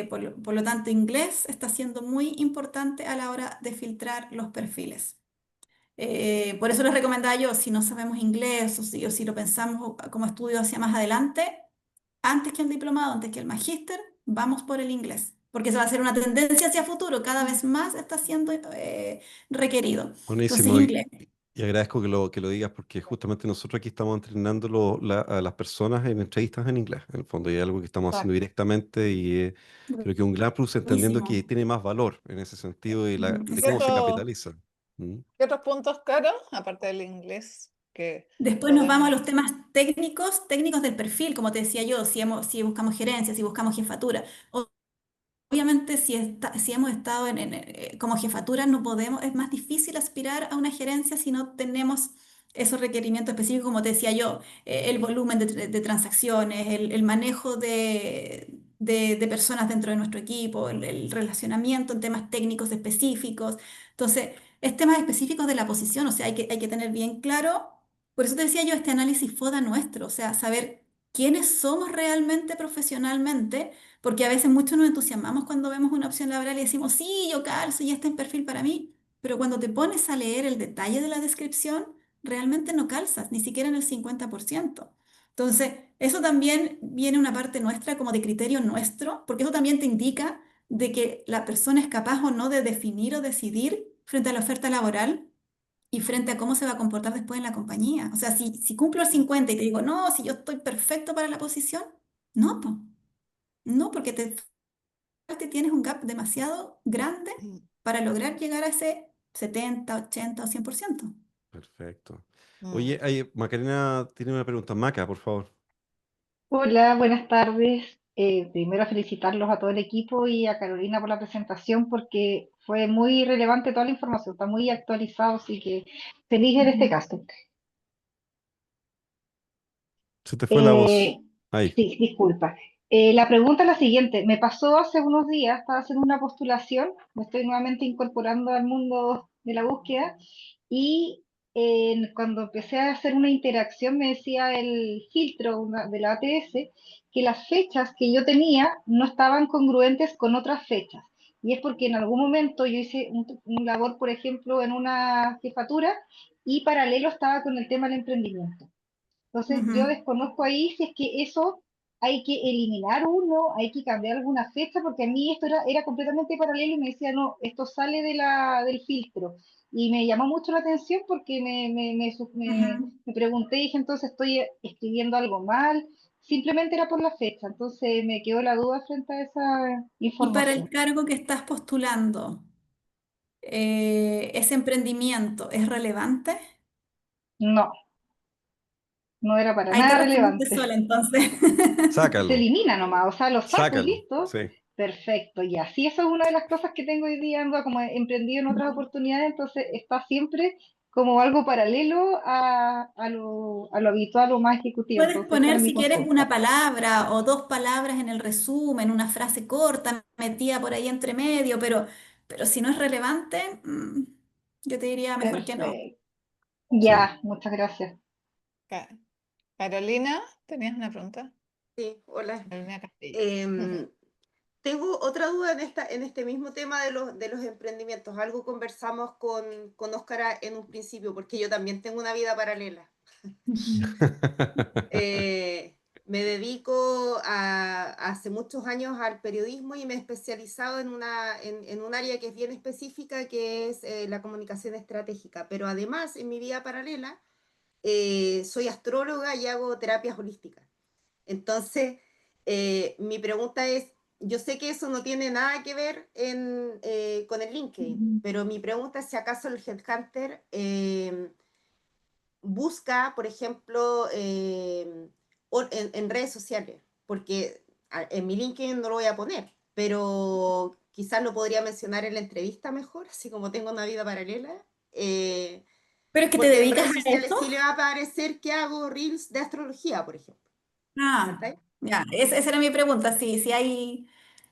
Por lo tanto, inglés está siendo muy importante a la hora de filtrar los perfiles. Por eso les recomendaba yo, si no sabemos inglés o si lo pensamos como estudio hacia más adelante, antes que el diplomado, antes que el magíster, vamos por el inglés. porque eso va a ser una tendencia hacia futuro, cada vez más está siendo requerido. Entonces, Buenísimo. inglés. Y agradezco que lo digas porque justamente nosotros aquí estamos entrenando a las personas en entrevistas en inglés. En el fondo, y es algo que estamos haciendo Exacto. directamente y creo que un gran plus entendiendo que Buenísimo. tiene más valor en ese sentido Mm, de cómo se exacto. capitaliza. ¿Mm? ¿Qué otros puntos, Caro, aparte del inglés, que Después nos vamos a podemos... los temas técnicos, técnicos del perfil, como te decía yo, si buscamos gerencia, si buscamos jefatura. Obviamente, si hemos estado como jefatura, no podemos, es más difícil aspirar a una gerencia si no tenemos esos requerimientos específicos, como te decía yo, el volumen de transacciones, el manejo de personas dentro de nuestro equipo, el relacionamiento en temas técnicos específicos. Entonces, es temas específicos de la posición, o sea, hay que tener bien claro, por eso te decía yo, este análisis FODA nuestro, o sea, saber quiénes somos realmente profesionalmente porque a veces muchos nos entusiasmamos cuando vemos una opción laboral y decimos, sí, yo calzo y este es perfil para mí. Pero cuando te pones a leer el detalle de la descripción, realmente no calzas, ni siquiera en el 50%. Entonces, eso también viene una parte nuestra como de criterio nuestro, porque eso también te indica de que la persona es capaz o no de definir o decidir frente a la oferta laboral y frente a cómo se va a comportar después en la compañía. O sea, si cumplo el 50 y te digo, no, si yo estoy perfecto para la posición, no, po. No, porque tienes un gap demasiado grande para lograr llegar a ese 70, 80 o 100%. Perfecto. Mm. Oye, Macarena tiene una pregunta. Maca, por favor. Hola, buenas tardes. Primero felicitarlos a todo el equipo y a Carolina por la presentación porque fue muy relevante toda la información, está muy actualizado, así que feliz en este Ujú. caso. Se te fue la voz. Eh, Ahí. sí, disculpa. La pregunta es la siguiente. Me pasó hace unos días, estaba haciendo una postulación, me estoy nuevamente incorporando al mundo de la búsqueda y cuando empecé a hacer una interacción me decía el filtro de la ATS que las fechas que yo tenía no estaban congruentes con otras fechas. Y es porque en algún momento yo hice un labor, por ejemplo, en una jefatura y paralelo estaba con el tema del emprendimiento. Entonces, yo Ujú. desconozco ahí si es que eso hay que eliminar uno, hay que cambiar alguna fecha, porque a mí esto era completamente paralelo y me decía, no, esto sale del filtro. Y me llamó mucho la atención porque Ujú. me pregunté y dije, entonces estoy escribiendo algo mal. Simplemente era por la fecha, entonces me quedó la duda frente a esa Y para el información. cargo que estás postulando, ¿ese emprendimiento es relevante? No, no era para Ahí te nada respondiste relevante. sola, entonces. Se Sácalo. elimina nomás, o sea, lo saco y Sácalo. listo. Sí. Perfecto, y así eso es una de las cosas que tengo hoy día, ando como he emprendido en otras oportunidades, entonces está siempre como algo paralelo a lo habitual o más ejecutivo, Puedes entonces esa poner, es mi si quieres, una consulta. palabra o dos palabras en el resumen, una frase corta metida por ahí entre medio, pero si no es relevante, yo te diría mejor que no. Perfecto. Sí. Ya, muchas gracias. Ca- Carolina, ¿tenías una pregunta? Sí, hola. Carolina Castillo. Em, Tengo otra duda en este mismo tema de los emprendimientos. Algo conversamos con Óscar en un principio, porque yo también tengo una vida paralela. Ujú. Me dedico hace muchos años al periodismo y me he especializado en un área que es bien específica, que es la comunicación estratégica. Pero además, en mi vida paralela, soy astróloga y hago terapias holísticas. Entonces, mi pregunta es, yo sé que eso no tiene nada que ver con el LinkedIn, Ujú. pero mi pregunta es si acaso el Headhunter busca, por ejemplo, en redes sociales, porque en mi LinkedIn no lo voy a poner, pero quizás lo podría mencionar en la entrevista mejor, así como tengo una vida paralela. ¿Pero es que te Porque en dedicas redes a sociales eso? sí le va a aparecer que hago reels de astrología, por ejemplo. Ah, ¿Cachai? ya, esa era mi pregunta, si hay...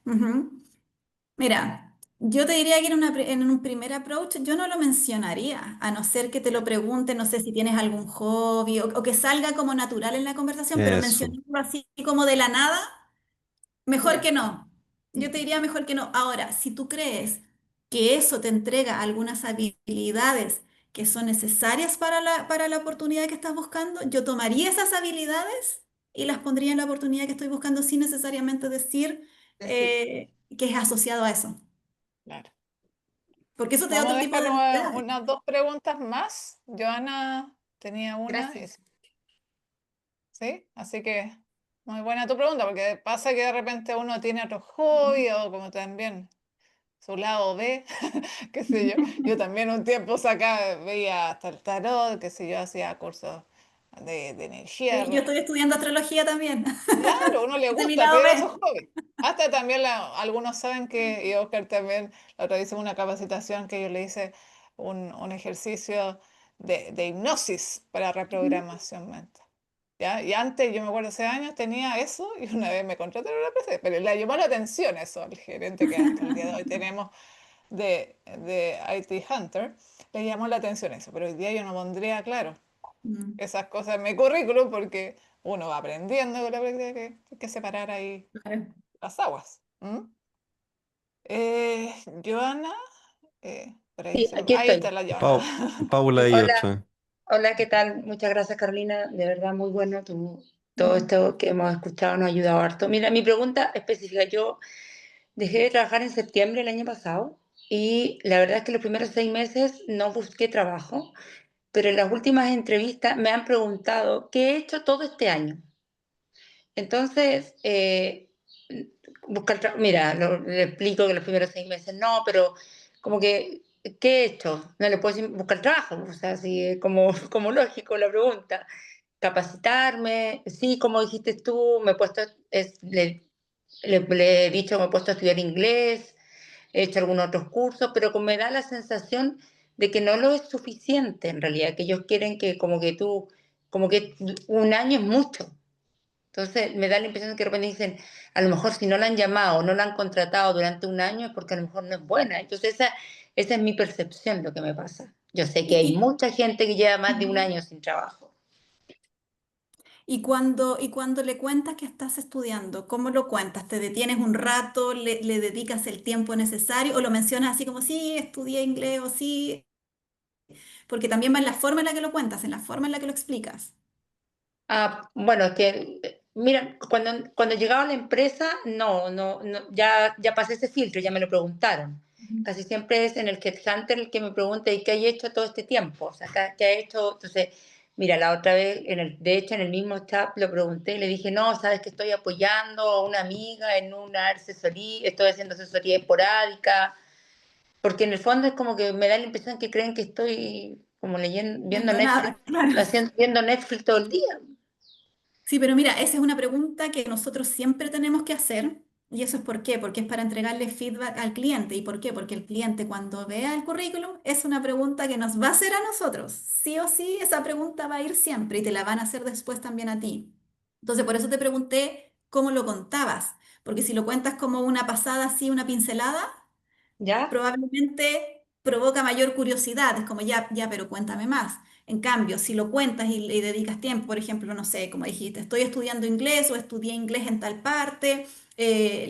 Ujú. Mira, yo te diría que en un primer approach yo no lo mencionaría, a no ser que te lo pregunte, no sé si tienes algún hobby o que salga como natural en la conversación, pero Eso. mencionarlo así como de la nada. Mejor Ya. que no. Yo te diría mejor que no. Ahora, si tú crees que eso te entrega algunas habilidades que son necesarias para la oportunidad que estás buscando, yo tomaría esas habilidades y las pondría en la oportunidad que estoy buscando sin necesariamente decir, Decir. que es asociado a eso. Claro. Porque eso te da Vamos a otro tipo de dejar habilidades. unas 2 preguntas más. Joana tenía una, Gracias. ¿sí? Así que muy buena tu pregunta, porque pasa que de repente uno tiene otro hobby o como también su lado B, qué sé yo. Yo también un tiempo veía hasta el tarot, qué sé yo, hacía cursos de energía. Yo estoy estudiando astrología también. Claro, uno le Ese es mi gusta, lado pero esos B. hobbies. Hasta también algunos saben que, y Oscar también, la otra vez hice una capacitación que yo le hice un ejercicio de hipnosis para reprogramación mental. ¿Ya? Y antes, yo me acuerdo, hace años tenía eso y una vez me contrataron en la empresa, pero le llamó la atención eso al gerente que hasta el día de hoy tenemos de IT Hunter, le llamó la atención eso, pero hoy día yo no pondría, claro, Mm, esas cosas en mi currículum porque uno va aprendiendo con la práctica que hay que separar ahí claro. las aguas. Joana, por ahí, Sí, aquí ahí está estoy. la Joana. Paula y Hola, otra. hola, ¿qué tal? Muchas gracias, Carolina. De verdad, muy bueno. Todo esto que hemos escuchado nos ha ayudado harto. Mira, mi pregunta específica. Yo dejé de trabajar en septiembre del año pasado y la verdad es que los primeros 6 meses no busqué trabajo, pero en las últimas entrevistas me han preguntado qué he hecho todo este año. Entonces, mira, le explico que los primeros 6 meses no, pero como que, ¿qué he hecho? No le puedo decir buscar trabajo, o sea, sí, es como, como lógico la pregunta. Capacitarme, sí, como dijiste tú, me he puesto, le he dicho, me he puesto a estudiar inglés, he hecho algunos otros cursos, pero como me da la sensación de que no lo es suficiente en realidad, que ellos quieren que como que un año es mucho. Entonces me da la impresión de que de repente dicen, a lo mejor si no la han llamado o no la han contratado durante un año es porque a lo mejor no es buena. Entonces esa es mi percepción, lo que me pasa. Yo sé que hay Y, mucha gente que lleva más de un y, año sin trabajo. y cuando le cuentas que estás estudiando, ¿cómo lo cuentas? ¿Te detienes un rato, le dedicas el tiempo necesario o lo mencionas así como, sí, estudié inglés o sí? Porque también va en la forma en la que lo cuentas, en la forma en la que lo explicas. Ah, bueno, es que, mira, cuando llegaba a la empresa, ya pasé ese filtro, ya me lo preguntaron. Ujú. Casi siempre es en el Headhunter el que me pregunta, ¿y qué hay hecho todo este tiempo? O sea, ¿qué ha hecho? Entonces, mira, la otra vez, de hecho, en el mismo chat lo pregunté y le dije, no, sabes que estoy apoyando a una amiga en una asesoría, estoy haciendo asesoría esporádica, porque en el fondo es como que me da la impresión que creen que estoy como leyendo, No haciendo nada, claro. viendo Netflix todo el día. Sí, pero mira, esa es una pregunta que nosotros siempre tenemos que hacer. ¿Y eso es por qué? Porque es para entregarle feedback al cliente. ¿Y por qué? Porque el cliente cuando vea el currículum es una pregunta que nos va a hacer a nosotros. Sí o sí, esa pregunta va a ir siempre y te la van a hacer después también a ti. Entonces, por eso te pregunté cómo lo contabas. Porque si lo cuentas como una pasada, así, una pincelada, ¿Ya? probablemente provoca mayor curiosidad, es como ya, ya, pero cuéntame más. En cambio, si lo cuentas y le dedicas tiempo, por ejemplo, no sé, como dijiste, estoy estudiando inglés o estudié inglés en tal parte,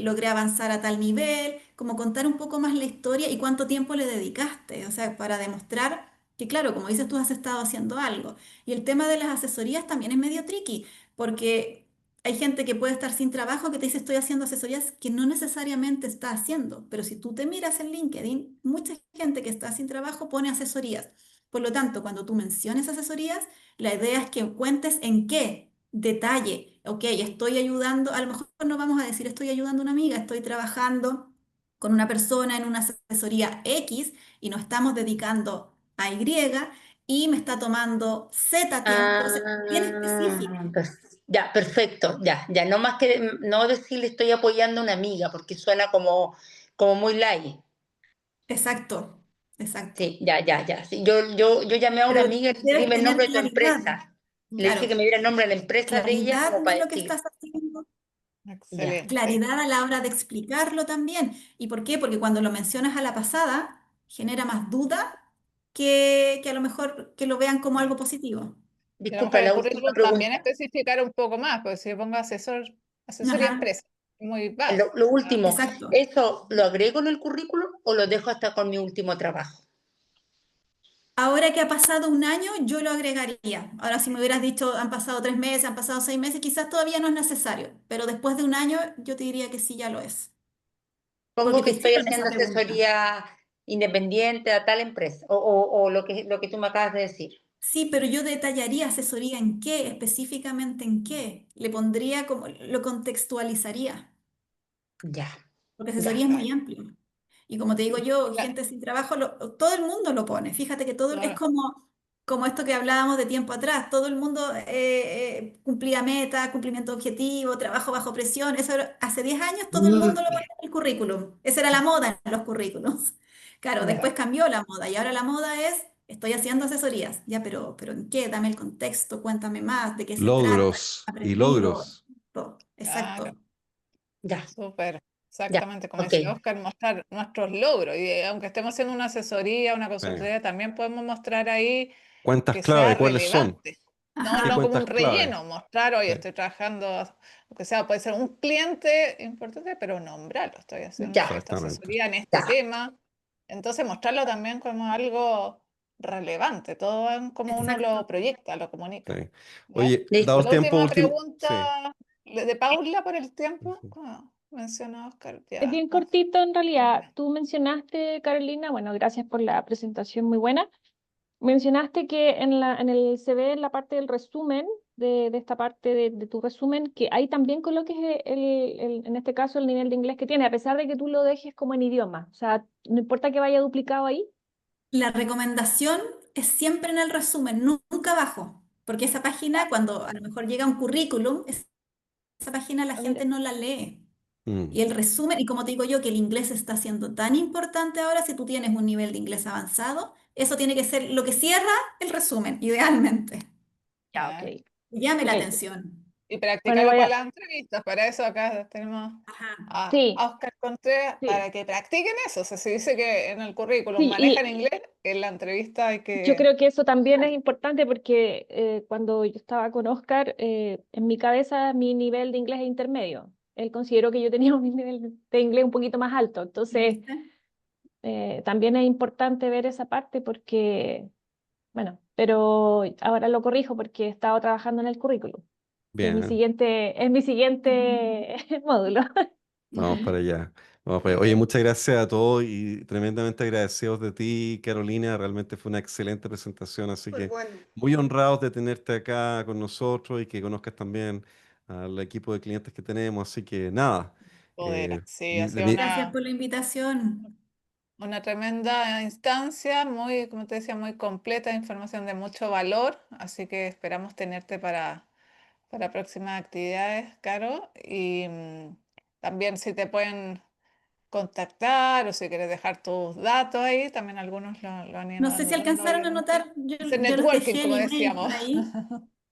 logré avanzar a tal nivel, como contar un poco más la historia y cuánto tiempo le dedicaste, o sea, para demostrar que, claro, como dices, tú has estado haciendo algo. Y el tema de las asesorías también es medio tricky, porque hay gente que puede estar sin trabajo que te dice estoy haciendo asesorías que no necesariamente está haciendo, pero si tú te miras en LinkedIn, mucha gente que está sin trabajo pone asesorías. Por lo tanto, cuando tú menciones asesorías, la idea es que cuentes en qué detalle. Ok, estoy ayudando, a lo mejor no vamos a decir estoy ayudando a una amiga, estoy trabajando con una persona en una asesoría X y nos estamos dedicando a Y y me está tomando Z tiempo, o sea, bien específico. Ya, perfecto, ya, no más que no decirle estoy apoyando a una amiga, porque suena como muy light. Exacto, exacto. Sí, ya. Sí, yo llamé a una Pero amiga y le dije, debes dime el tener nombre de tu claridad, empresa. Le dije claro, que me diera el nombre de la empresa de ella claridad como de para lo que decir, estás haciendo, ya. Excelente. claridad a la hora de explicarlo también. ¿Y por qué? Porque cuando lo mencionas a la pasada, genera más duda que a lo mejor que lo vean como algo positivo. Y a lo Disculpa, mejor el la última currículum también pregunta. especificar un poco más, pues si yo pongo asesoría Ajá, empresa, muy vago. Lo último, exacto. ¿eso lo agrego en el currículum o lo dejo hasta con mi último trabajo? Ahora que ha pasado un año, yo lo agregaría. Ahora, si me hubieras dicho, han pasado 3 meses, han pasado 6 meses, quizás todavía no es necesario, pero después de un año, yo te diría que sí, ya lo es. Pongo Porque que te estoy hicieron haciendo esa pregunta. asesoría independiente a tal empresa, o lo que tú me acabas de decir. Sí, pero yo detallaría asesoría en qué, específicamente en qué. Le pondría como, lo contextualizaría, Ya, porque ya. asesoría es muy amplio. Y como te digo yo, Claro, gente sin trabajo, todo el mundo lo pone. Fíjate que todo es claro. como esto que hablábamos de tiempo atrás. Todo el mundo cumplía metas, cumplimiento de objetivo, trabajo bajo presión. hace 10 años todo el mundo lo ponía en el currículum. Esa era la moda en los currículums. Claro, después cambió la moda y ahora la moda es, estoy haciendo asesorías. Ya, pero ¿en qué? Dame el contexto, cuéntame más, de qué se trata, qué Logros has y aprendido. logros. Todo. Claro, Exacto. Ya, súper. ya, Exactamente, como ok. decía Oscar, mostrar nuestros logros. Y aunque estemos haciendo una asesoría, una Sí. consultoría, también podemos mostrar ahí Cuentas que clave, sea ¿cuáles son? relevante. No, ¿Qué Ajá. no como un cuentas clave? relleno, mostrar, hoy Sí, estoy trabajando, lo que sea, puede ser un cliente importante, pero nombrarlo, estoy haciendo Ya, esta exactamente. asesoría en este ya, tema. Entonces, mostrarlo también como algo relevante, todo en cómo uno lo Exacto. proyecta, lo comunica. Sí. ¿Ya? Oye, dado listo. el La tiempo última último, sí. pregunta de Paula por el tiempo, como mencionó Oscar, Es ya. bien cortito en realidad. Adelante. Tú mencionaste, Carolina, bueno, gracias por la presentación muy buena. Mencionaste que en el CV, en la parte del resumen, de esta parte de tu resumen, que ahí también coloques en este caso el nivel de inglés que tiene, a pesar de que tú lo dejes como en idioma. O sea, no importa que vaya duplicado ahí. La recomendación es siempre en el resumen, nunca abajo, porque esa página, cuando a lo mejor llega un currículum, esa página la Ah, mira. gente no la lee. Mm. Y el resumen, y como te digo yo, que el inglés está siendo tan importante ahora, si tú tienes un nivel de inglés avanzado, eso tiene que ser lo que cierra el resumen, idealmente. Ya, Ya. ok. Que llame la Ok. atención. Y Bueno, practicarlo para las entrevistas. Para eso acá tenemos Ajá. sí, a Oscar Contreras sí. para que practiquen eso. O sea, si dice que en el currículum Sí, manejan y inglés, en la entrevista hay yo que... creo que eso también es importante porque cuando yo estaba con Oscar, en mi cabeza mi nivel de inglés es intermedio. Él consideró que yo tenía un nivel de inglés un poquito más alto. Entonces, ¿Viste? también es importante ver esa parte porque, bueno, pero ahora lo corrijo porque he estado trabajando en el currículum. Bien, Es mi siguiente módulo. vamos para Ujú. allá. Vamos para allá. Oye, muchas gracias a todos y tremendamente agradecidos de ti, Carolina. Realmente fue una excelente presentación, así Súper que bueno. muy honrados de tenerte acá con nosotros y que conozcas también al equipo de clientes que tenemos. Así que nada, Poder. Sí, y ha de sido mi- Gracias por la invitación. una tremenda instancia, muy, como te decía, muy completa, información de mucho valor. Así que esperamos tenerte para próximas actividades, Caro. Y también si te pueden contactar o si quieres dejar tus datos ahí, también algunos lo han ido No sé si anotando, alcanzaron a obviamente. anotar, yo, Ese yo les networking, dejé el como email decíamos. por ahí.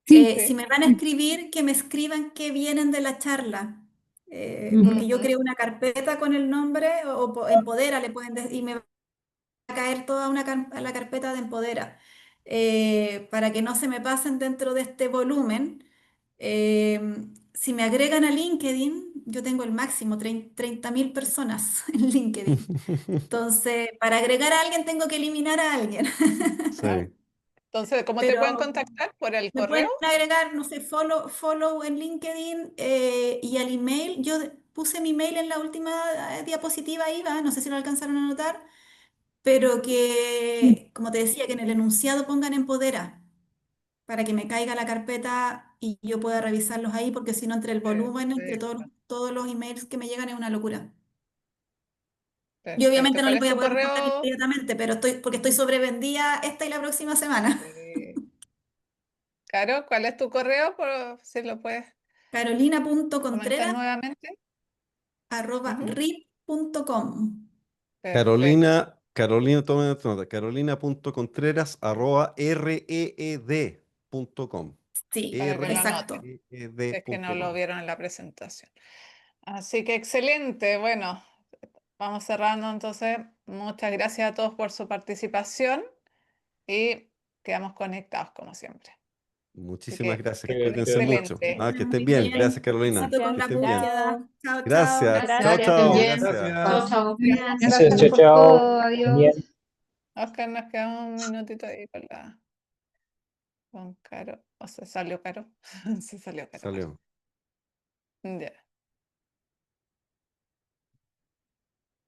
Sí, Si Sí. me van a escribir, que me escriban qué vienen de la charla, ujú. porque yo Ujú. creo una carpeta con el nombre o Empodera le pueden y me va a caer toda a la carpeta de Empodera, para que no se me pasen dentro de este volumen. Si me agregan a LinkedIn, yo tengo el máximo, 30.000 personas en LinkedIn. Entonces, para agregar a alguien tengo que eliminar a alguien. Claro. Sí, Entonces, ¿cómo te pueden Pero contactar? ¿Por el me correo? pueden agregar, no sé, follow en LinkedIn, y al email. Yo puse mi email en la última diapositiva ahí, va, no sé si lo alcanzaron a notar, pero que, como te decía, que en el enunciado pongan Empodera para que me caiga la carpeta y yo pueda revisarlos ahí, porque si no, entre el volumen, entre Perfecto, todos los emails que me llegan es una locura. Y perfecto. obviamente no ¿Cuál les es voy a tu poder responder correo? inmediatamente, pero porque estoy sobrevendida esta y la próxima semana. Caro, ¿cuál es tu correo? Por si lo puedes comentar Carolina.contreras nuevamente. Ujú. @rip.com. Perfecto. Carolina, toma nota, carolina.contreras@reed.com. Sí, Para que lo anoten, si es que no lo reed.com. vieron en la presentación. Así que excelente. Bueno, vamos cerrando entonces. Muchas gracias a todos por su participación y quedamos conectados como siempre. Así Muchísimas que gracias, Qué cuídense mucho. que excelente. Ah, que estén estén muy bien. Gracias, bien. Carolina. Éxito Gracias. con Que la estén bien. búsqueda. Chao. Chao, chao. Gracias. Chao, Gracias, que Gracias. estén chao. bien. Gracias. Chao, chao. Gracias. Gracias, chao, Gracias. chao. Adiós. Oscar, nos queda un minutito ahí con Caro. O se salió Caro. Se salió Caro, parece. Salió. Ya.